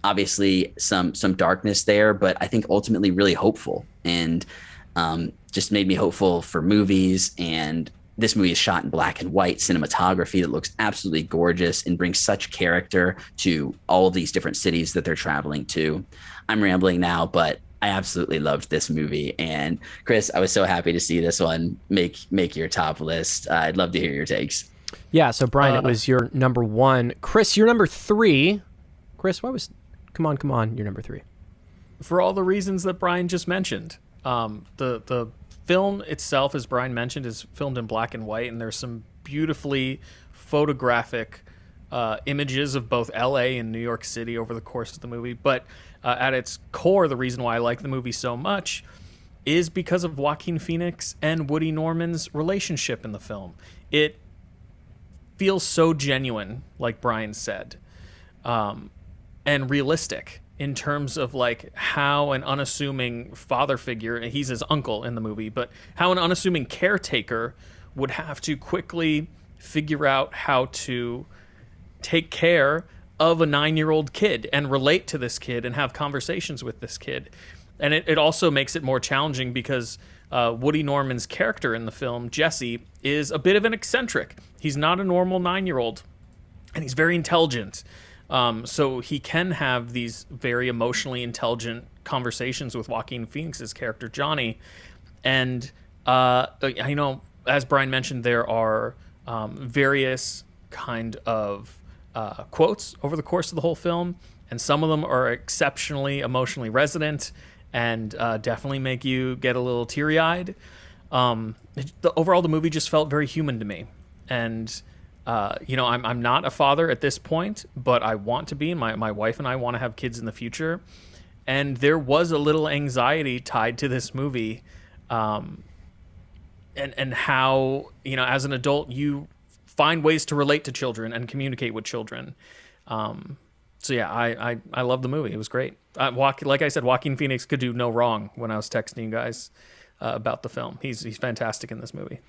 Obviously, some darkness there, but I think ultimately really hopeful, and just made me hopeful for movies. And this movie is shot in black and white cinematography that looks absolutely gorgeous and brings such character to all of these different cities that they're traveling to. I'm rambling now, but I absolutely loved this movie. And Chris, I was so happy to see this one make your top list. I'd love to hear your takes. Yeah, so Brian, it was your number one. Chris, you're number three. Chris, come on, you're number three. For all the reasons that Brian just mentioned. The film itself, as Brian mentioned, is filmed in black and white, and there's some beautifully photographic images of both LA and New York City over the course of the movie. But at its core, the reason why I like the movie so much is because of Joaquin Phoenix and Woody Norman's relationship in the film. It feels so genuine, like Brian said, and realistic in terms of like how an unassuming father figure, and he's his uncle in the movie, but how an unassuming caretaker would have to quickly figure out how to take care of a 9-year-old kid and relate to this kid and have conversations with this kid. And it also makes it more challenging because Woody Norman's character in the film, Jesse, is a bit of an eccentric. He's not a normal 9-year-old, and he's very intelligent. So he can have these very emotionally intelligent conversations with Joaquin Phoenix's character, Johnny. And, as Brian mentioned, there are various kind of quotes over the course of the whole film, and some of them are exceptionally emotionally resonant and definitely make you get a little teary-eyed. Overall, the movie just felt very human to me. And I'm not a father at this point, but I want to be, and my wife and I want to have kids in the future. And there was a little anxiety tied to this movie, and how, as an adult, you find ways to relate to children and communicate with children. So yeah, I love the movie. It was great. Like I said, Joaquin Phoenix could do no wrong when I was texting you guys about the film. He's fantastic in this movie.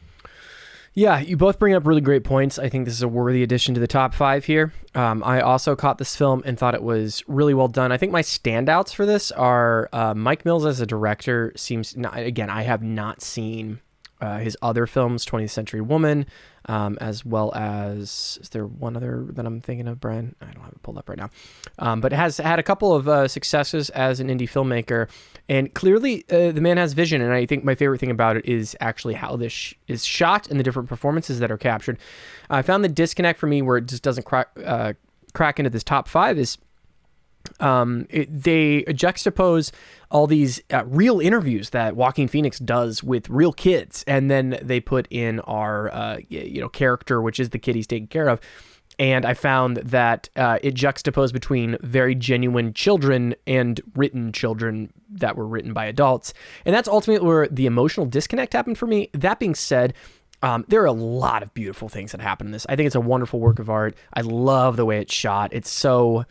Yeah, you both bring up really great points. I think this is a worthy addition to the top 5 here. I also caught this film and thought it was really well done. I think my standouts for this are Mike Mills as a director seems... Again, I have not seen his other films, 20th Century Woman, as well as... Is there one other that I'm thinking of, Brian? I don't have it pulled up right now. But it has had a couple of successes as an indie filmmaker. And clearly, the man has vision. And I think my favorite thing about it is actually how this is shot and the different performances that are captured. I found the disconnect for me where it just doesn't crack into this top 5 is... they juxtapose all these real interviews that Joaquin Phoenix does with real kids, and then they put in our character, which is the kid he's taking care of. And I found that it juxtaposed between very genuine children and written children that were written by adults, and that's ultimately where the emotional disconnect happened for me. That being said, there are a lot of beautiful things that happen in this. I think it's a wonderful work of art. I love the way it's shot. It's so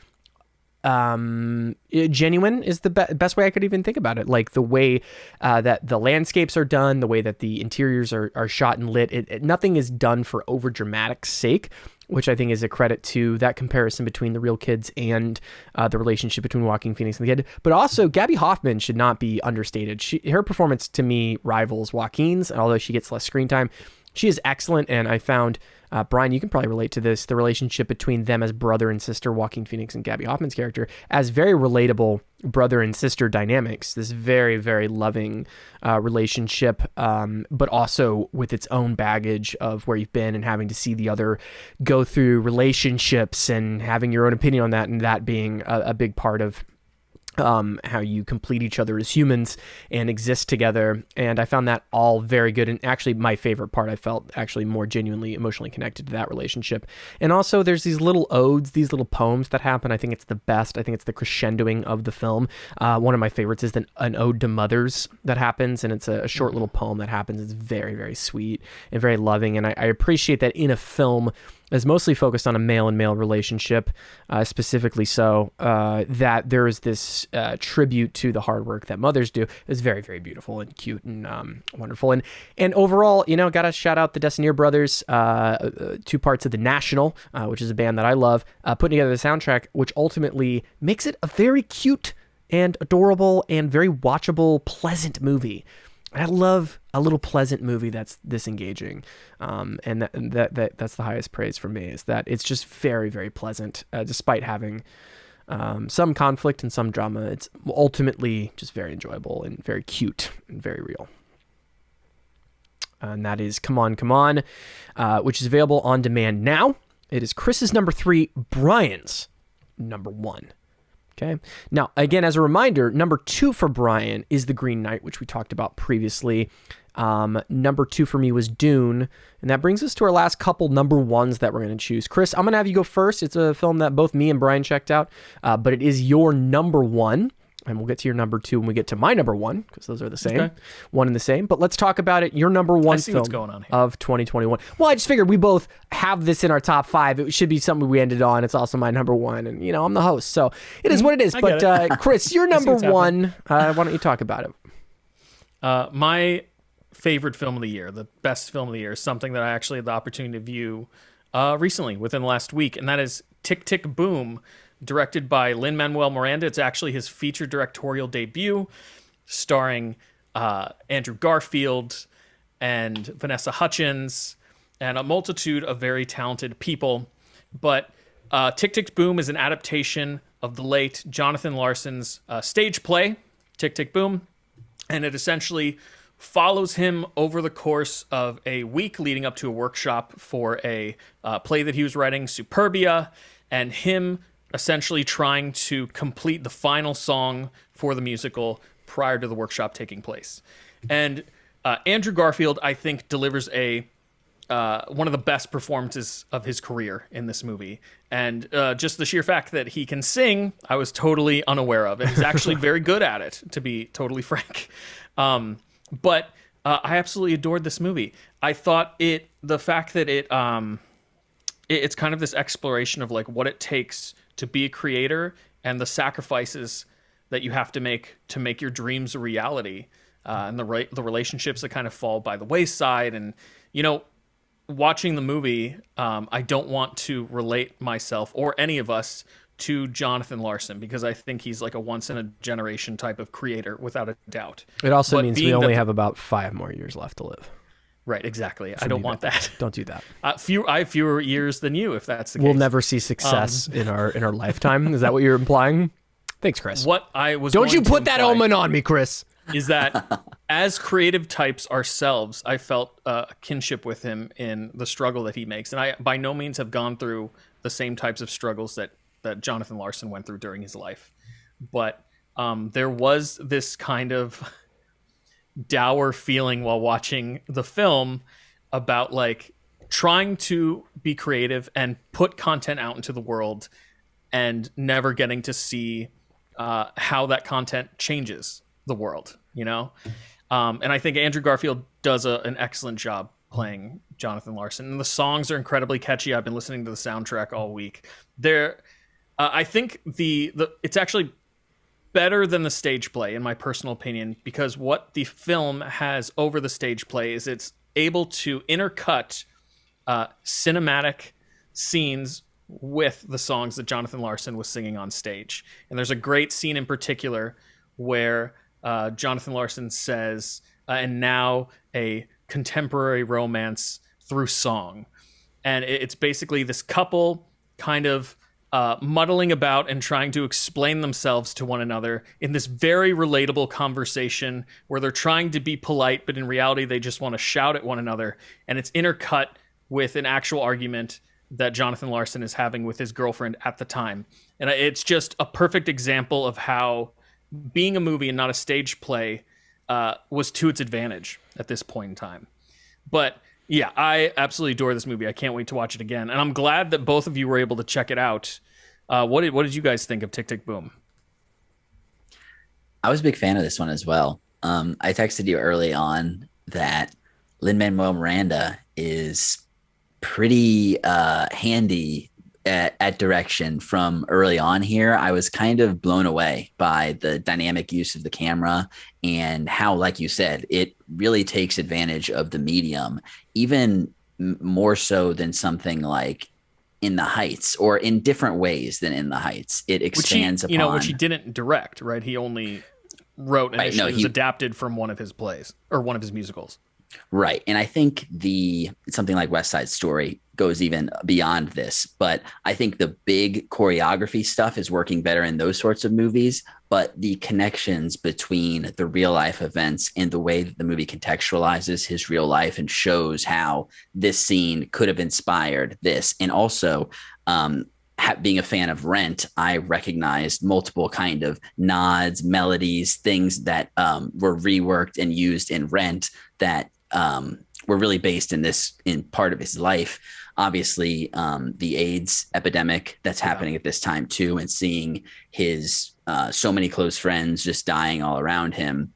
genuine is the best way I could even think about it. Like the way that the landscapes are done, the way that the interiors are shot and lit. Nothing is done for over dramatic sake, which I think is a credit to that comparison between the real kids and the relationship between Joaquin Phoenix and the kid. But also, Gabby Hoffman should not be understated. Her performance to me rivals Joaquin's, although she gets less screen time. She is excellent, and I found, Brian, you can probably relate to this, the relationship between them as brother and sister, Joaquin Phoenix and Gabby Hoffman's character, as very relatable brother and sister dynamics. This very, very loving relationship, but also with its own baggage of where you've been and having to see the other go through relationships and having your own opinion on that, and that being a big part of how you complete each other as humans and exist together. And I found that all very good. And actually my favorite part, I felt actually more genuinely emotionally connected to that relationship. And also there's these little odes, these little poems that happen. I think it's the best. I think it's the crescendoing of the film. One of my favorites is an ode to mothers that happens. And it's a short little poem that happens. It's very, very sweet and very loving. And I appreciate that in a film is mostly focused on a male and male relationship, specifically so that there is this tribute to the hard work that mothers do. It's very, very beautiful and cute and wonderful. And overall, got to shout out the Destinier brothers, two parts of The National, which is a band that I love, putting together the soundtrack, which ultimately makes it a very cute and adorable and very watchable, pleasant movie. I love a little pleasant movie that's this engaging, and that's the highest praise for me, is that it's just very, very pleasant, despite having some conflict and some drama. It's ultimately just very enjoyable and very cute and very real. And that is Come On, Come On, which is available on demand now. It is Chris's number 3, Brian's number 1. Okay. Now, again, as a reminder, number 2 for Brian is The Green Knight, which we talked about previously. Number 2 for me was Dune. And that brings us to our last couple number 1s that we're going to choose. Chris, I'm going to have you go first. It's a film that both me and Brian checked out, but it is your number 1. And we'll get to your number 2 when we get to my number 1, because those are the same, one and the same. But let's talk about it. Your number 1 film of 2021. Well, I just figured we both have this in our top 5. It should be something we ended on. It's also my number 1, and I'm the host, so it is what it is. But Chris, your number 1. Why don't you talk about it? My favorite film of the year, the best film of the year, is something that I actually had the opportunity to view recently, within the last week, and that is Tick, Tick, Boom, directed by Lin-Manuel Miranda. It's actually his feature directorial debut, starring Andrew Garfield and Vanessa Hudgens and a multitude of very talented people. But Tick, Tick, Boom is an adaptation of the late Jonathan Larson's stage play, Tick, Tick, Boom, and it essentially follows him over the course of a week leading up to a workshop for a play that he was writing, Superbia, and him essentially trying to complete the final song for the musical prior to the workshop taking place. And Andrew Garfield, I think, delivers one of the best performances of his career in this movie. And just the sheer fact that he can sing, I was totally unaware of. And he's actually very good at it, to be totally frank. But I absolutely adored this movie. I thought the fact that it's kind of this exploration of like what it takes to be a creator and the sacrifices that you have to make your dreams a reality, and the relationships that kind of fall by the wayside. And watching the movie, I don't want to relate myself or any of us to Jonathan Larson, because I think he's like a once in a generation type of creator, without a doubt. It also means we only have about 5 more years left to live. Right, exactly. I don't want that. Don't do that. I have fewer years than you, if that's the case. We'll never see success in our lifetime. Is that what you're implying? Thanks, Chris. What I was Don't you put that omen on me, Chris. Is that as creative types ourselves, I felt a kinship with him in the struggle that he makes. And I by no means have gone through the same types of struggles that Jonathan Larson went through during his life. But there was this kind of dour feeling while watching the film about like trying to be creative and put content out into the world and never getting to see how that content changes the world, and I think Andrew Garfield does an excellent job playing Jonathan Larson, and the songs are incredibly catchy. I've been listening to the soundtrack all week. I think it's actually better than the stage play, in my personal opinion, because what the film has over the stage play is it's able to intercut cinematic scenes with the songs that Jonathan Larson was singing on stage. And there's a great scene in particular where Jonathan Larson says, and now a contemporary romance through song. And it's basically this couple kind of muddling about and trying to explain themselves to one another in this very relatable conversation where they're trying to be polite, but in reality, they just want to shout at one another. And it's intercut with an actual argument that Jonathan Larson is having with his girlfriend at the time. And it's just a perfect example of how being a movie and not a stage play was to its advantage at this point in time. But yeah, I absolutely adore this movie. I can't wait to watch it again. And I'm glad that both of you were able to check it out. What did you guys think of Tick, Tick, Boom? I was a big fan of this one as well. I texted you early on that Lin-Manuel Miranda is pretty handy at direction from early on here. I was kind of blown away by the dynamic use of the camera and how, like you said, it really takes advantage of the medium, even more so than something like In the Heights, or in different ways than In the Heights. It expands upon, which he didn't direct, right? He only wrote and it was adapted from one of his plays or one of his musicals. Right. And I think something like West Side Story goes even beyond this, but I think the big choreography stuff is working better in those sorts of movies. But the connections between the real life events and the way that the movie contextualizes his real life and shows how this scene could have inspired this. And also, being a fan of Rent, I recognized multiple kind of nods, melodies, things that were reworked and used in Rent that were really based in part of his life. Obviously, the AIDS epidemic that's happening at this time too, and seeing his so many close friends just dying all around him,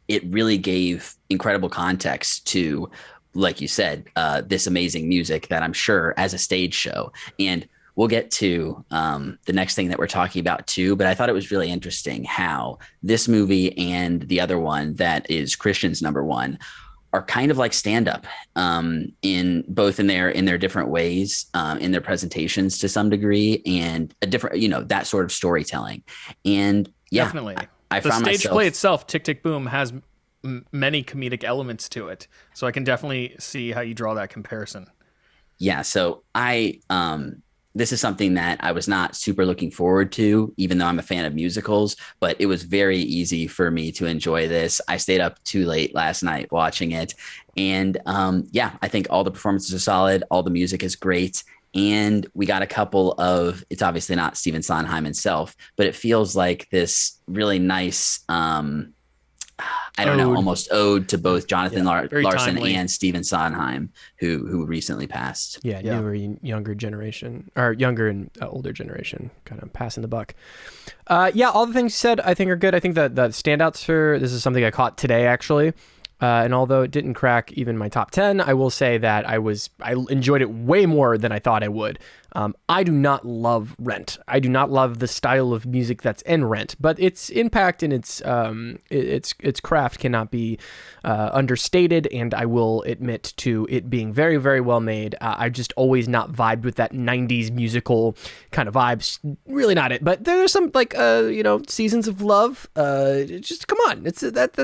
it really gave incredible context to, like you said, this amazing music that I'm sure as a stage show. And we'll get to the next thing that we're talking about too, but I thought it was really interesting how this movie and the other one that is Christian's number one are kind of like stand-up in their different ways, in their presentations to some degree, and a different, that sort of storytelling. And yeah, definitely. The stage play itself, Tick, Tick, Boom, has many comedic elements to it. So I can definitely see how you draw that comparison. Yeah. So this is something that I was not super looking forward to, even though I'm a fan of musicals, but it was very easy for me to enjoy this. I stayed up too late last night watching it. And I think all the performances are solid. All the music is great. And we got a couple of, it's obviously not Stephen Sondheim himself, but it feels like this really nice, almost ode to both Jonathan Larson and Stephen Sondheim, who recently passed. Yeah, newer, younger generation, or younger and older generation, kind of passing the buck. All the things you said I think are good. I think that the standouts for this is something I caught today actually. And although it didn't crack even my top 10, I will say that I enjoyed it way more than I thought I would. I do not love Rent. I do not love the style of music that's in Rent, but its impact and its craft cannot be understated, and I will admit to it being very, very well made. I just always not vibed with that 90s musical kind of vibes. Really not it, but there's some Seasons of Love. Just come on, that's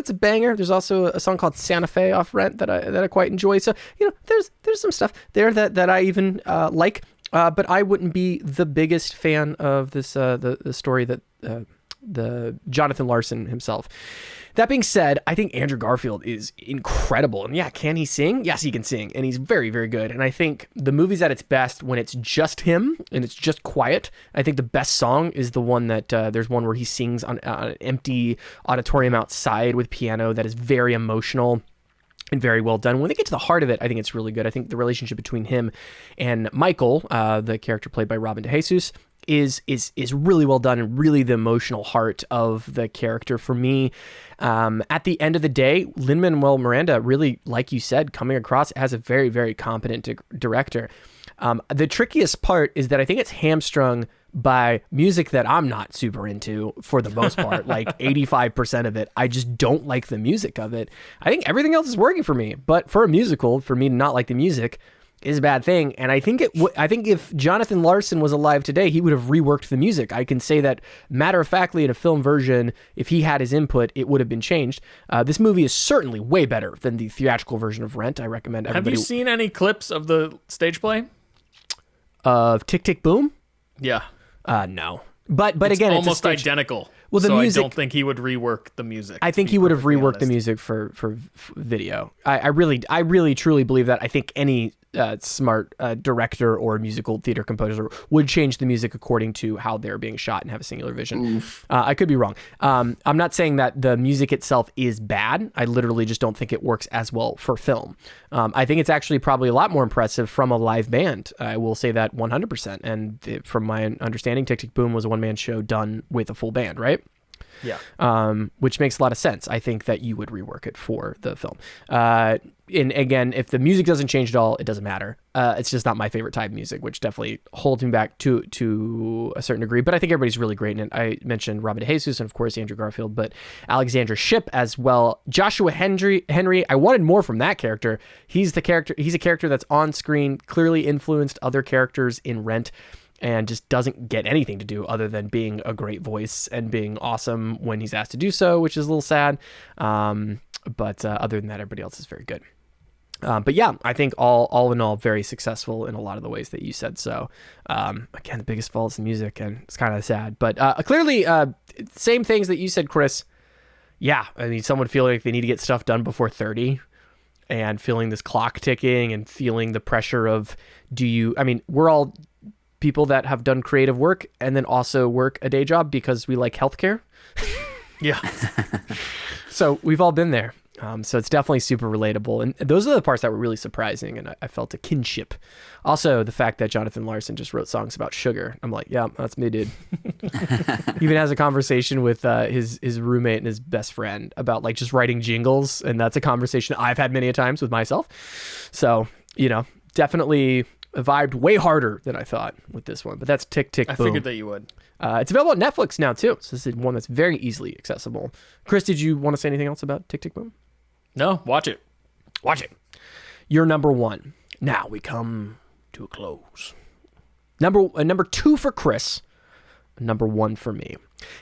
a banger. There's also a song called Santa Fe off Rent that I quite enjoy. So there's some stuff there that I even like. But I wouldn't be the biggest fan of this the story that the Jonathan Larson himself. That being said, I think Andrew Garfield is incredible. And yeah, can he sing? Yes, he can sing. And he's very, very good. And I think the movie's at its best when it's just him and it's just quiet. I think the best song is the one that there's one where he sings on an empty auditorium outside with piano that is very emotional and very well done. When they get to the heart of it, I think it's really good. I think the relationship between him and Michael, the character played by Robin DeJesus, is really well done and really the emotional heart of the character for me. At the end of the day, Lin-Manuel Miranda really, like you said, coming across as a very, very competent director. The trickiest part is that I think it's hamstrung by music that I'm not super into for the most part. Like 85% of it, I just don't like the music of it. I think everything else is working for me, but for a musical, for me to not like the music is a bad thing. And I think I think if Jonathan Larson was alive today, he would have reworked the music. I can say that matter-of-factly in a film version, if he had his input, it would have been changed. This movie is certainly way better than the theatrical version of Rent. I recommend everybody. Have you seen any clips of the stage play? Of Tick, Tick, Boom? Yeah. No. But it's again, almost it's identical. Well, the music, I don't think he would rework the music. I think he would have reworked the music for video. I really truly believe that. I think any smart director or musical theater composer would change the music according to how they're being shot and have a singular vision. I could be wrong. I'm not saying that the music itself is bad. I literally just don't think it works as well for film. I think it's actually probably a lot more impressive from a live band. I will say that 100%. And from my understanding, Tick, Tick, Boom was a one-man show done with a full band, right? Yeah. Which makes a lot of sense. I think that you would rework it for the film. And again, if the music doesn't change at all, it doesn't matter. It's just not my favorite type of music, which definitely holds me back to a certain degree. But I think everybody's really great in it. I mentioned Robin DeJesus and, of course, Andrew Garfield, but Alexandra Shipp as well. Joshua Henry, I wanted more from that character. He's a character that's on screen, clearly influenced other characters in Rent, and just doesn't get anything to do other than being a great voice and being awesome when he's asked to do so, which is a little sad. But other than that, everybody else is very good. But yeah, I think all in all, very successful in a lot of the ways that you said. So again, the biggest fault is the music, and it's kind of sad. But clearly, same things that you said, Chris. Yeah, I mean, someone feel like they need to get stuff done before 30, and feeling this clock ticking, and feeling the pressure of we're all people that have done creative work and then also work a day job because we like healthcare. Yeah. So we've all been there. So it's definitely super relatable. And those are the parts that were really surprising. And I felt a kinship. Also, the fact that Jonathan Larson just wrote songs about sugar. I'm like, yeah, that's me, dude. Even has a conversation with his roommate and his best friend about like just writing jingles. And that's a conversation I've had many a times with myself. So, definitely vibed way harder than I thought with this one. But that's Tick, Tick, Boom. I figured that you would. It's available on Netflix now, too. So this is one that's very easily accessible. Chris, did you want to say anything else about Tick, Tick, Boom? No, watch it. Watch it. You're number one. Now we come to a close. Number two for Chris. Number one for me.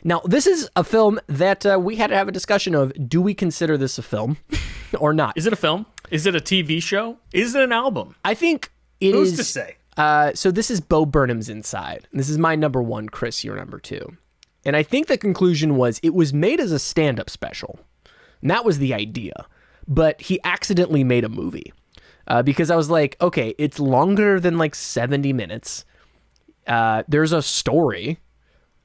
Now, this is a film that we had to have a discussion of. Do we consider this a film or not? Is it a film? Is it a TV show? Is it an album? I think it is. Who's to say? So this is Bo Burnham's Inside. This is my number one, Chris, your number two. And I think the conclusion was it was made as a stand-up special. And that was the idea. But he accidentally made a movie. Because I was like, okay, it's longer than like 70 minutes. There's a story.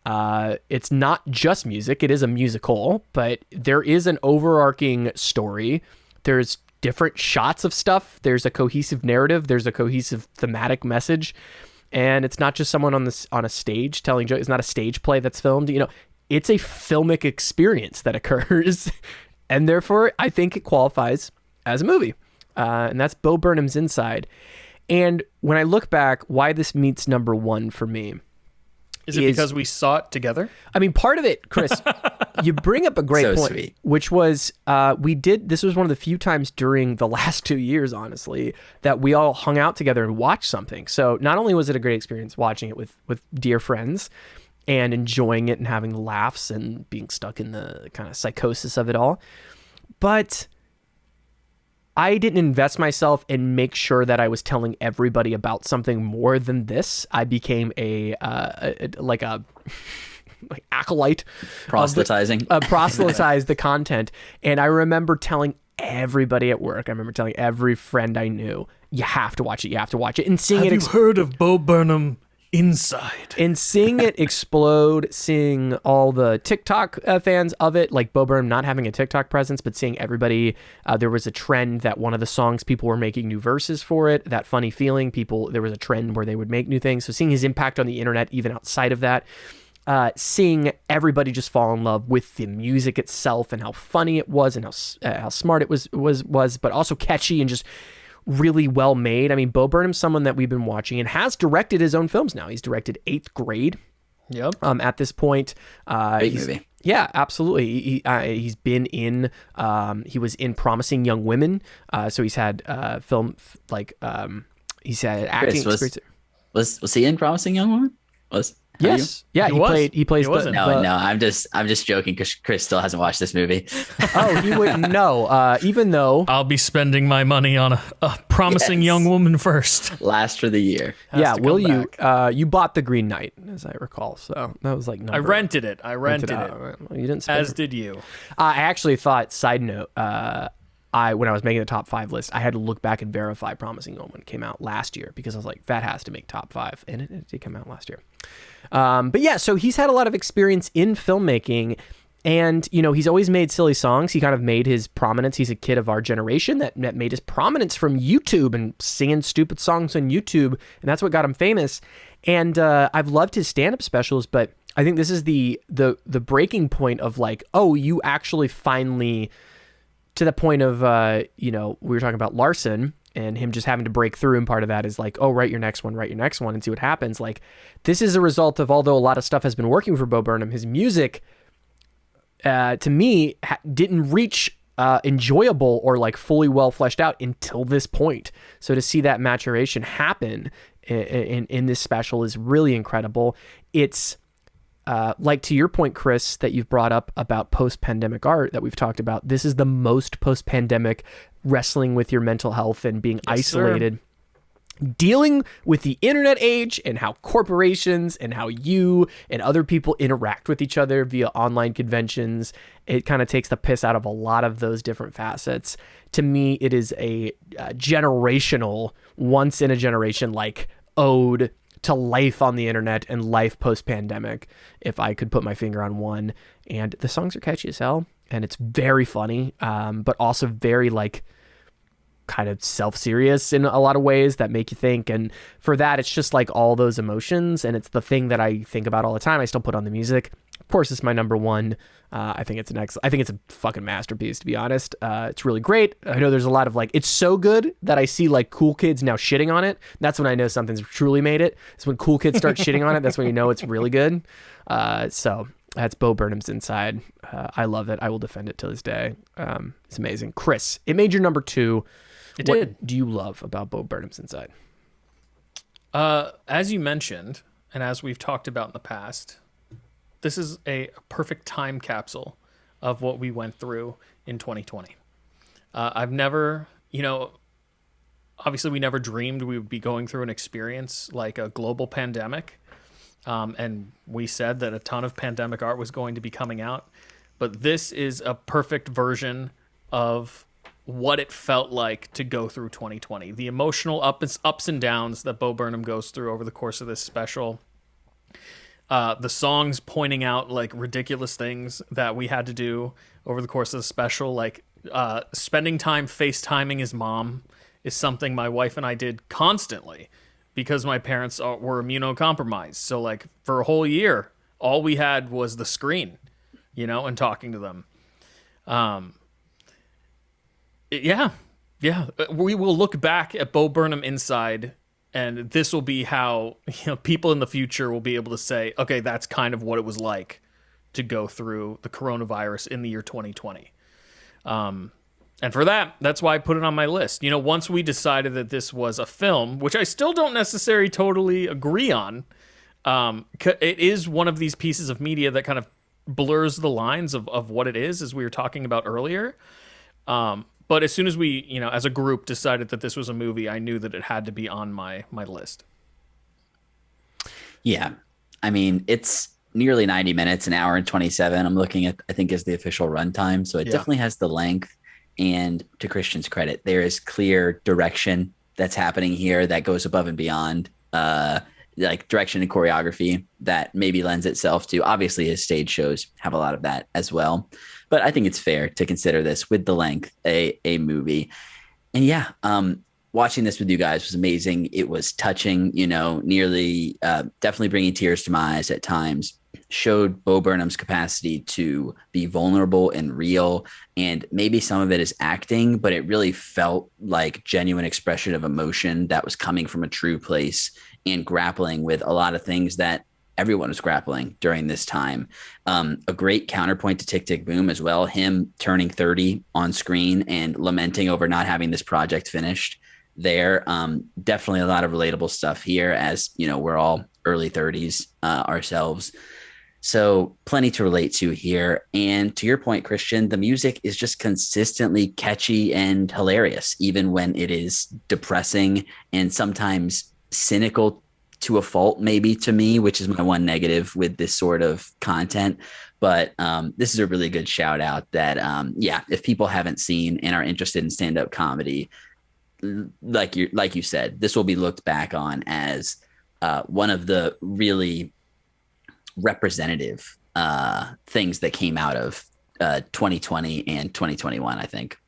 It's not just music. It is a musical. But there is an overarching story. There's different shots of stuff. There's a cohesive narrative. There's a cohesive thematic message. And it's not just someone on a stage telling jokes. It's not a stage play that's filmed. It's a filmic experience that occurs. And therefore, I think it qualifies as a movie. And that's Bo Burnham's Inside. And when I look back, why this meets number one for me is it because we saw it together? I mean, part of it, Chris, you bring up a great So point, sweet. which was this was one of the few times during the last 2 years, honestly, that we all hung out together and watched something. So not only was it a great experience watching it with dear friends and enjoying it and having laughs and being stuck in the kind of psychosis of it all, but I didn't invest myself and make sure that I was telling everybody about something more than this. I became a acolyte, Proselytizing. Proselytize the content. And I remember telling everybody at work. I remember telling every friend I knew, you have to watch it. You have to watch it. And seeing Have it. you heard of Bo Burnham Inside? And seeing it explode, seeing all the TikTok fans of it, like Bo Burnham not having a TikTok presence, but seeing everybody, there was a trend that one of the songs people were making new verses for it, that funny feeling, there was a trend where they would make new things. So seeing his impact on the internet, even outside of that, seeing everybody just fall in love with the music itself and how funny it was and how smart it was, but also catchy and just really well made. I mean, Bo Burnham's someone that we've been watching and has directed his own films now. He's directed 8th Grade. Yep. At this point, Big movie. Yeah, absolutely. He's been in. He was in Promising Young Women. So he's had film he's had acting experience. Was he in Promising Young Woman? Yes. Yeah, he plays. No, I'm just joking because Chris still hasn't watched this movie. Oh, he wouldn't know. Even though I'll be spending my money on a promising young woman first. Last for the year. Yeah, will you? You bought The Green Knight, as I recall. So that was like I rented it. Well, you didn't. As did you. I actually thought. Side note. When I was making the top 5 list, I had to look back and verify Promising Young Woman came out last year because I was like, that has to make top 5, and it did come out last year. But yeah, so he's had a lot of experience in filmmaking, and he's always made silly songs. He kind of made his prominence. He's a kid of our generation that made his prominence from YouTube and singing stupid songs on YouTube, and that's what got him famous. And I've loved his stand-up specials, but I think this is the breaking point of like, oh, you actually finally, to the point of we were talking about Larson and him just having to break through, and part of that is like, oh, write your next one and see what happens. Like, this is a result of, although a lot of stuff has been working for Bo Burnham, his music to me didn't reach enjoyable or like fully well fleshed out until this point. So to see that maturation happen in this special is really incredible. It's like, to your point, Chris, that you've brought up about post-pandemic art that we've talked about. This is the most post-pandemic wrestling with your mental health and being isolated. Dealing with the internet age and how corporations and how you and other people interact with each other via online conventions. It kind of takes the piss out of a lot of those different facets. To me, it is a generational, once in a generation, like, ode to life on the internet and life post-pandemic, if I could put my finger on one. And the songs are catchy as hell, and it's very funny, but also very, like, kind of self-serious in a lot of ways that make you think. And for that, it's just like all those emotions, and it's the thing that I think about all the time. I still put on the music. Of course, it's my number one. I think it's a fucking masterpiece, to be honest. It's really great. I know there's a lot of like, it's so good that I see like cool kids now shitting on it. That's when I know something's truly made it. It's when cool kids start shitting on it. That's when you know it's really good. So that's Bo Burnham's Inside. I love it. I will defend it to this day. It's amazing. Chris, it made your number two. What did. Do you love about Bo Burnham's Inside? As you mentioned, and as we've talked about in the past, this is a perfect time capsule of what we went through in 2020. I've never, obviously we never dreamed we would be going through an experience like a global pandemic. And we said that a ton of pandemic art was going to be coming out. But this is a perfect version of what it felt like to go through 2020. The emotional ups and downs that Bo Burnham goes through over the course of this special. The songs pointing out like ridiculous things that we had to do over the course of the special, like spending time FaceTiming his mom is something my wife and I did constantly because my parents were immunocompromised. So like for a whole year, all we had was the screen, and talking to them. Yeah. We will look back at Bo Burnham Inside, and this will be how people in the future will be able to say, okay, that's kind of what it was like to go through the coronavirus in the year 2020. And for that's why I put it on my list. Once we decided that this was a film, which I still don't necessarily totally agree on, it is one of these pieces of media that kind of blurs the lines of what it is, as we were talking about earlier. But as soon as we, as a group decided that this was a movie, I knew that it had to be on my list. Yeah. I mean, it's nearly 90 minutes, an hour and 27. I'm looking at, I think, is the official runtime. So it definitely has the length. And to Christian's credit, there is clear direction that's happening here that goes above and beyond, like direction and choreography that maybe lends itself to, obviously his stage shows have a lot of that as well. But I think it's fair to consider this with the length a movie. And yeah, watching this with you guys was amazing. It was touching, nearly definitely bringing tears to my eyes at times. Showed Bo Burnham's capacity to be vulnerable and real. And maybe some of it is acting, but it really felt like genuine expression of emotion that was coming from a true place and grappling with a lot of things that everyone was grappling during this time. A great counterpoint to Tick, Tick, Boom as well. Him turning 30 on screen and lamenting over not having this project finished there. Definitely a lot of relatable stuff here, as we're all early 30s ourselves. So plenty to relate to here. And to your point, Christian, the music is just consistently catchy and hilarious, even when it is depressing and sometimes cynical to a fault, maybe, to me, which is my one negative with this sort of content. But this is a really good shout out that, if people haven't seen and are interested in stand-up comedy, like you said, this will be looked back on as one of the really representative things that came out of 2020 and 2021, I think.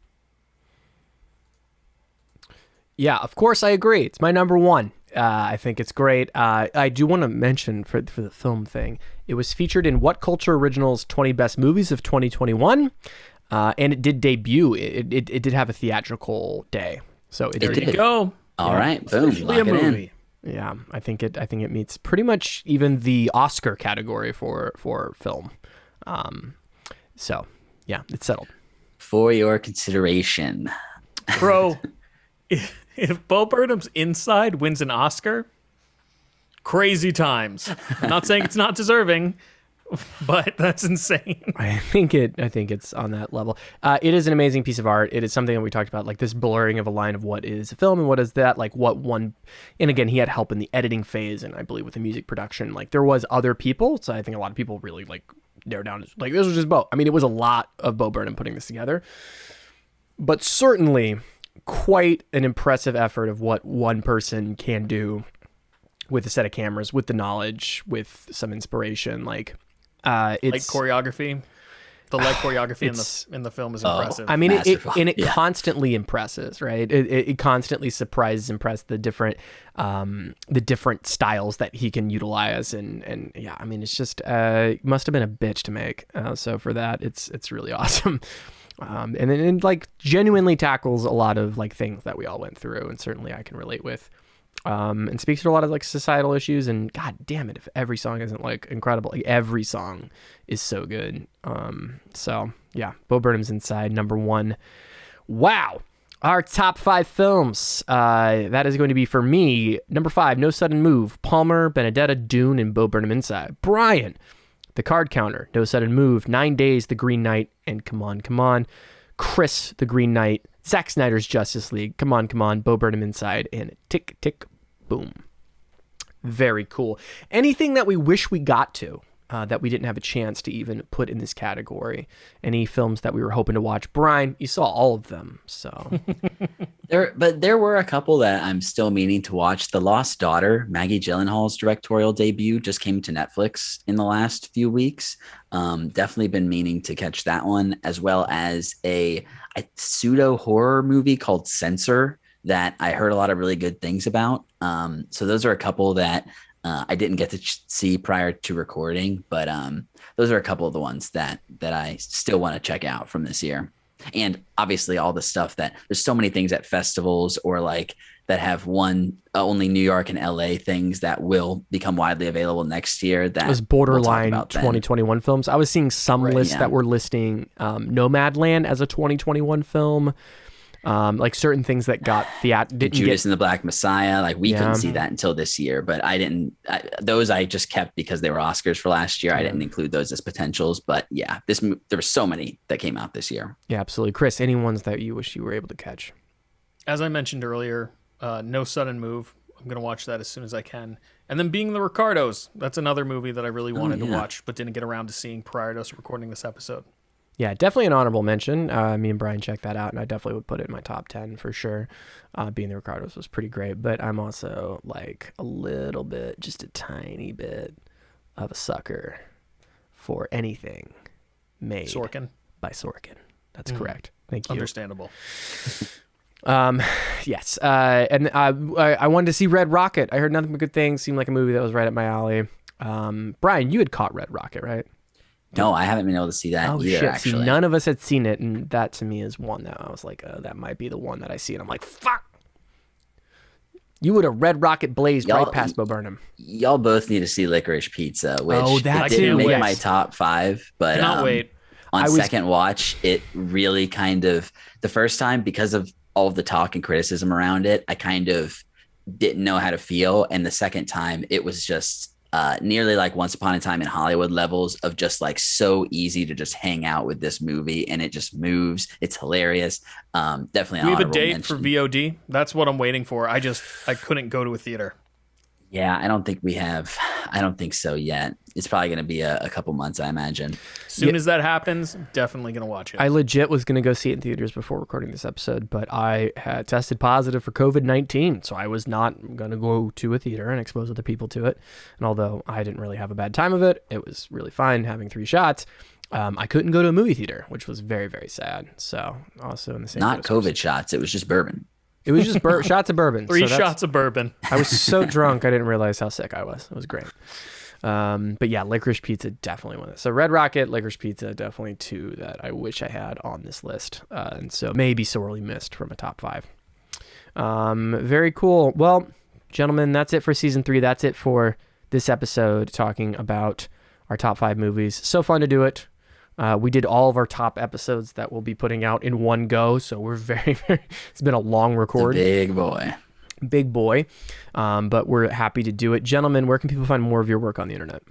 Yeah, of course I agree. It's my number one. I think it's great. I do want to mention for the film thing, It was featured in What Culture Originals 20 Best Movies of 2021, and it did debut. It did have a theatrical day, so it There did. you go. All right, boom, Officially lock a it in. movie. Yeah, I think it meets pretty much even the Oscar category for film. So yeah, it's settled. For your consideration. Bro, if Bo Burnham's Inside wins an Oscar, crazy times. I'm not saying it's not deserving, but that's insane. I think it's on that level. It is an amazing piece of art. It is something that we talked about, like this blurring of a line of what is a film and what is that, like what one. And again, he had help in the editing phase, and I believe with the music production. Like there was other people, so I think a lot of people really like narrowed down. Like this was just Bo. I mean, it was a lot of Bo Burnham putting this together, but certainly quite an impressive effort of what one person can do with a set of cameras, with the knowledge, with some inspiration. Like it's Like choreography. The leg choreography in the film is impressive. I mean, Masterful. it Yeah. constantly impresses, right? It constantly impress the different styles that he can utilize, and yeah, I mean, it's just must have been a bitch to make. So for that, it's really awesome. And then it, like genuinely tackles a lot of like things that we all went through, and certainly I can relate with. And speaks to a lot of like societal issues, and god damn it, if every song isn't like incredible, like every song is so good. So yeah, Bo Burnham's Inside, number 1. Wow. Our top 5 films, that is going to be for me, number 5, No Sudden Move, Palmer, Benedetta, Dune, and Bo Burnham Inside. Brian, The Card Counter, No Sudden Move, 9 Days, The Green Knight, and Come On, Come On. Chris, The Green Knight, Zack Snyder's Justice League, Come On, Come On, Bo Burnham Inside, and Tick, Tick, Boom. Very cool. Anything that we wish we got to, that we didn't have a chance to even put in this category? Any films that we were hoping to watch? Brian, you saw all of them, so. There were a couple that I'm still meaning to watch. The Lost Daughter, Maggie Gyllenhaal's directorial debut, just came to Netflix in the last few weeks. Definitely been meaning to catch that one, as well as a pseudo horror movie called Censor that I heard a lot of really good things about. So those are a couple that I didn't get to see prior to recording, but those are a couple of the ones that I still want to check out from this year. And obviously all the stuff that there's so many things at festivals or like that have only New York and LA things that will become widely available next year. That was borderline 2021 films. I was seeing some lists that were listing Nomadland as a 2021 film. Like certain things that got Judas and the Black Messiah, like we couldn't see that until this year, but those I just kept because they were Oscars for last year. I didn't include those as potentials, but yeah, there were so many that came out this year. Yeah, absolutely. Chris, any ones that you wish you were able to catch? As I mentioned earlier, No Sudden Move. I'm going to watch that as soon as I can. And then Being the Ricardos. That's another movie that I really wanted to watch, but didn't get around to seeing prior to us recording this episode. Yeah, definitely an honorable mention. Me and Brian checked that out, and I definitely would put it in my top 10 for sure. Being the Ricardos was pretty great, but I'm also like a little bit, just a tiny bit of a sucker for anything made by Sorkin. That's correct. Thank you. Understandable. Yes. And I wanted to see Red Rocket. I heard nothing but good things. Seemed like a movie that was right up my alley. Brian, you had caught Red Rocket, right? No, I haven't been able to see that either, shit. actually. See, none of us had seen it, and that to me is one that I was like, that might be the one that I see, and I'm like, fuck! You would have Red Rocket blazed right past Bo Burnham. Y'all both need to see Licorice Pizza, which that didn't too. make my top 5, but Cannot wait. On second watch, it really kind of, the first time, because of all of the talk and criticism around it, I kind of didn't know how to feel, and the second time, it was just nearly like Once Upon a Time in Hollywood levels of just like so easy to just hang out with this movie, and it just moves. It's hilarious. Definitely. We have a date for VOD. That's what I'm waiting for. I couldn't go to a theater. Yeah, I don't think we have. I don't think so yet. It's probably going to be a couple months, I imagine. Soon as that happens, definitely going to watch it. I legit was going to go see it in theaters before recording this episode, but I had tested positive for COVID-19, so I was not going to go to a theater and expose other people to it. And although I didn't really have a bad time of it, it was really fine having 3 shots. I couldn't go to a movie theater, which was very, very sad. So also in the same. Not COVID shots. It was just bourbon. It was just shots of bourbon. 3 shots of bourbon. I was so drunk, I didn't realize how sick I was. It was great. But yeah, licorice pizza definitely one. So Red Rocket, licorice pizza, definitely two that I wish I had on this list. And so maybe sorely missed from a top 5. Very cool. Well, gentlemen, that's it for season 3. That's it for this episode, talking about our top 5 movies. So fun to do it. We did all of our top episodes that we'll be putting out in one go. So we're very, it's been a long record. Big boy. But we're happy to do it. Gentlemen, where can people find more of your work on the internet?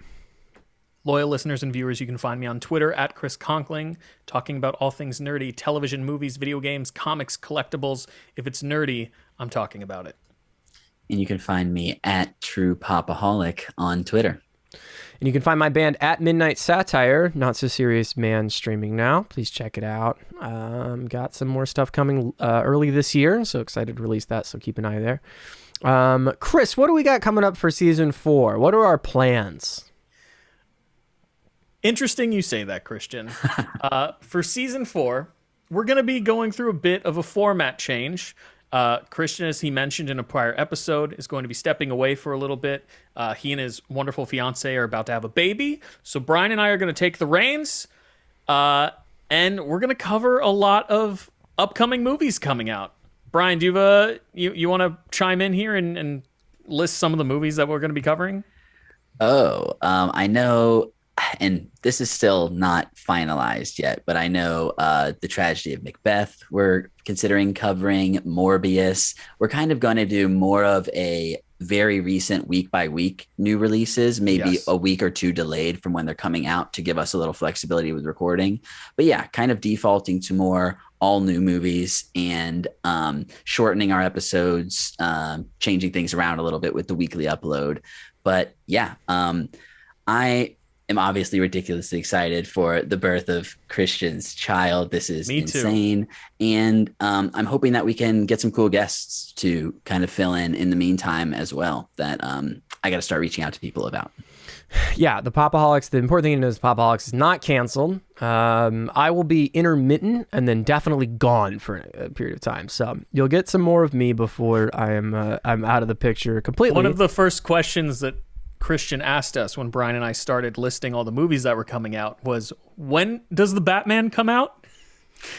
Loyal listeners and viewers, you can find me on Twitter at Chris Conkling, talking about all things nerdy, television, movies, video games, comics, collectibles. If it's nerdy, I'm talking about it. And you can find me at True Pop-O-Holic on Twitter. And you can find my band at Midnight Satire, Not So Serious Man, streaming now. Please check it out. Got some more stuff coming early this year, so excited to release that, so keep an eye there. Chris, what do we got coming up for season 4? What are our plans? Interesting you say that, Christian. For season 4, we're going to be going through a bit of a format change. Christian, as he mentioned in a prior episode, is going to be stepping away for a little bit. He and his wonderful fiance are about to have a baby. So Brian and I are going to take the reins. And we're going to cover a lot of upcoming movies coming out. Brian, do you want to chime in here and list some of the movies that we're going to be covering? I know, and this is still not finalized yet, but I know The Tragedy of Macbeth we're considering covering, Morbius. We're kind of going to do more of a very recent week-by-week new releases, maybe a week or two delayed from when they're coming out to give us a little flexibility with recording. But yeah, kind of defaulting to more all-new movies and shortening our episodes, changing things around a little bit with the weekly upload. But yeah, I am obviously ridiculously excited for the birth of Christian's child. This is insane. And I'm hoping that we can get some cool guests to kind of fill in the meantime as well, that I got to start reaching out to people about. Yeah, the Pop-O-Holics, the important thing to know is Pop-O-Holics is not canceled. I will be intermittent and then definitely gone for a period of time. So you'll get some more of me before I'm out of the picture completely. One of the first questions that Christian asked us when Brian and I started listing all the movies that were coming out was, when does the Batman come out?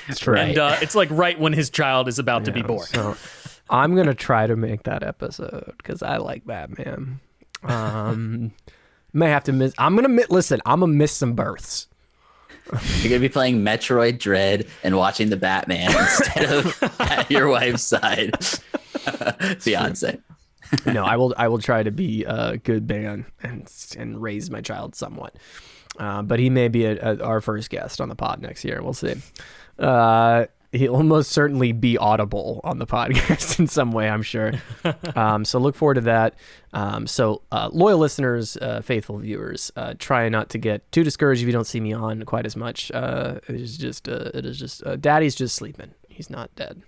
That's right. And it's like right when his child is about to be born. So I'm going to try to make that episode because I like Batman. May have to miss. I'm going to miss some births. You're going to be playing Metroid Dread and watching the Batman instead of at your wife's side. Fiance. No, I will try to be a good man and raise my child somewhat. But he may be our first guest on the pod next year. We'll see. He'll most certainly be audible on the podcast in some way, I'm sure. So look forward to that. So loyal listeners, faithful viewers, try not to get too discouraged if you don't see me on quite as much. It is just Daddy's just sleeping. He's not dead.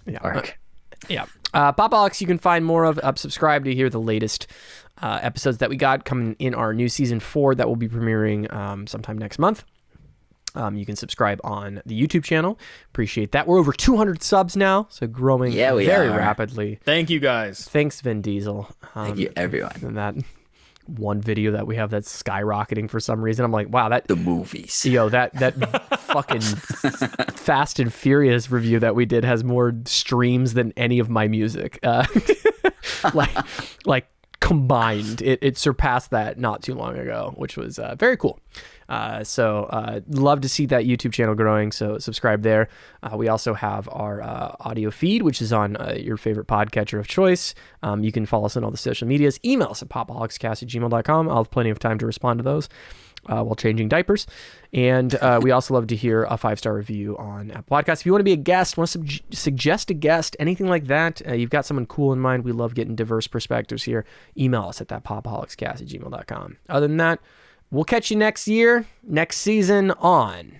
Yeah. Yeah. Pop-O-Holics, you can find more of. Subscribe to hear the latest episodes that we got coming in our new season 4 that will be premiering sometime next month. You can subscribe on the YouTube channel. Appreciate that. We're over 200 subs now, so growing very rapidly. Thank you, guys. Thanks, Vin Diesel. Thank you, everyone. And that one video that we have that's skyrocketing for some reason. I'm like, wow, the movies. Yo, that fucking Fast and Furious review that we did has more streams than any of my music. Like combined, it surpassed that not too long ago, which was very cool. So love to see that YouTube channel growing, so subscribe there. We also have our audio feed, which is on your favorite podcatcher of choice. You can follow us on all the social medias. Email us at popoholicscast@gmail.com. I'll have plenty of time to respond to those while changing diapers. And we also love to hear a 5-star review on Apple Podcasts. If you want to be a guest, want to suggest a guest, anything like that, you've got someone cool in mind, we love getting diverse perspectives here. Email us at that popoholicscast@gmail.com. Other than that, we'll catch you next year, next season on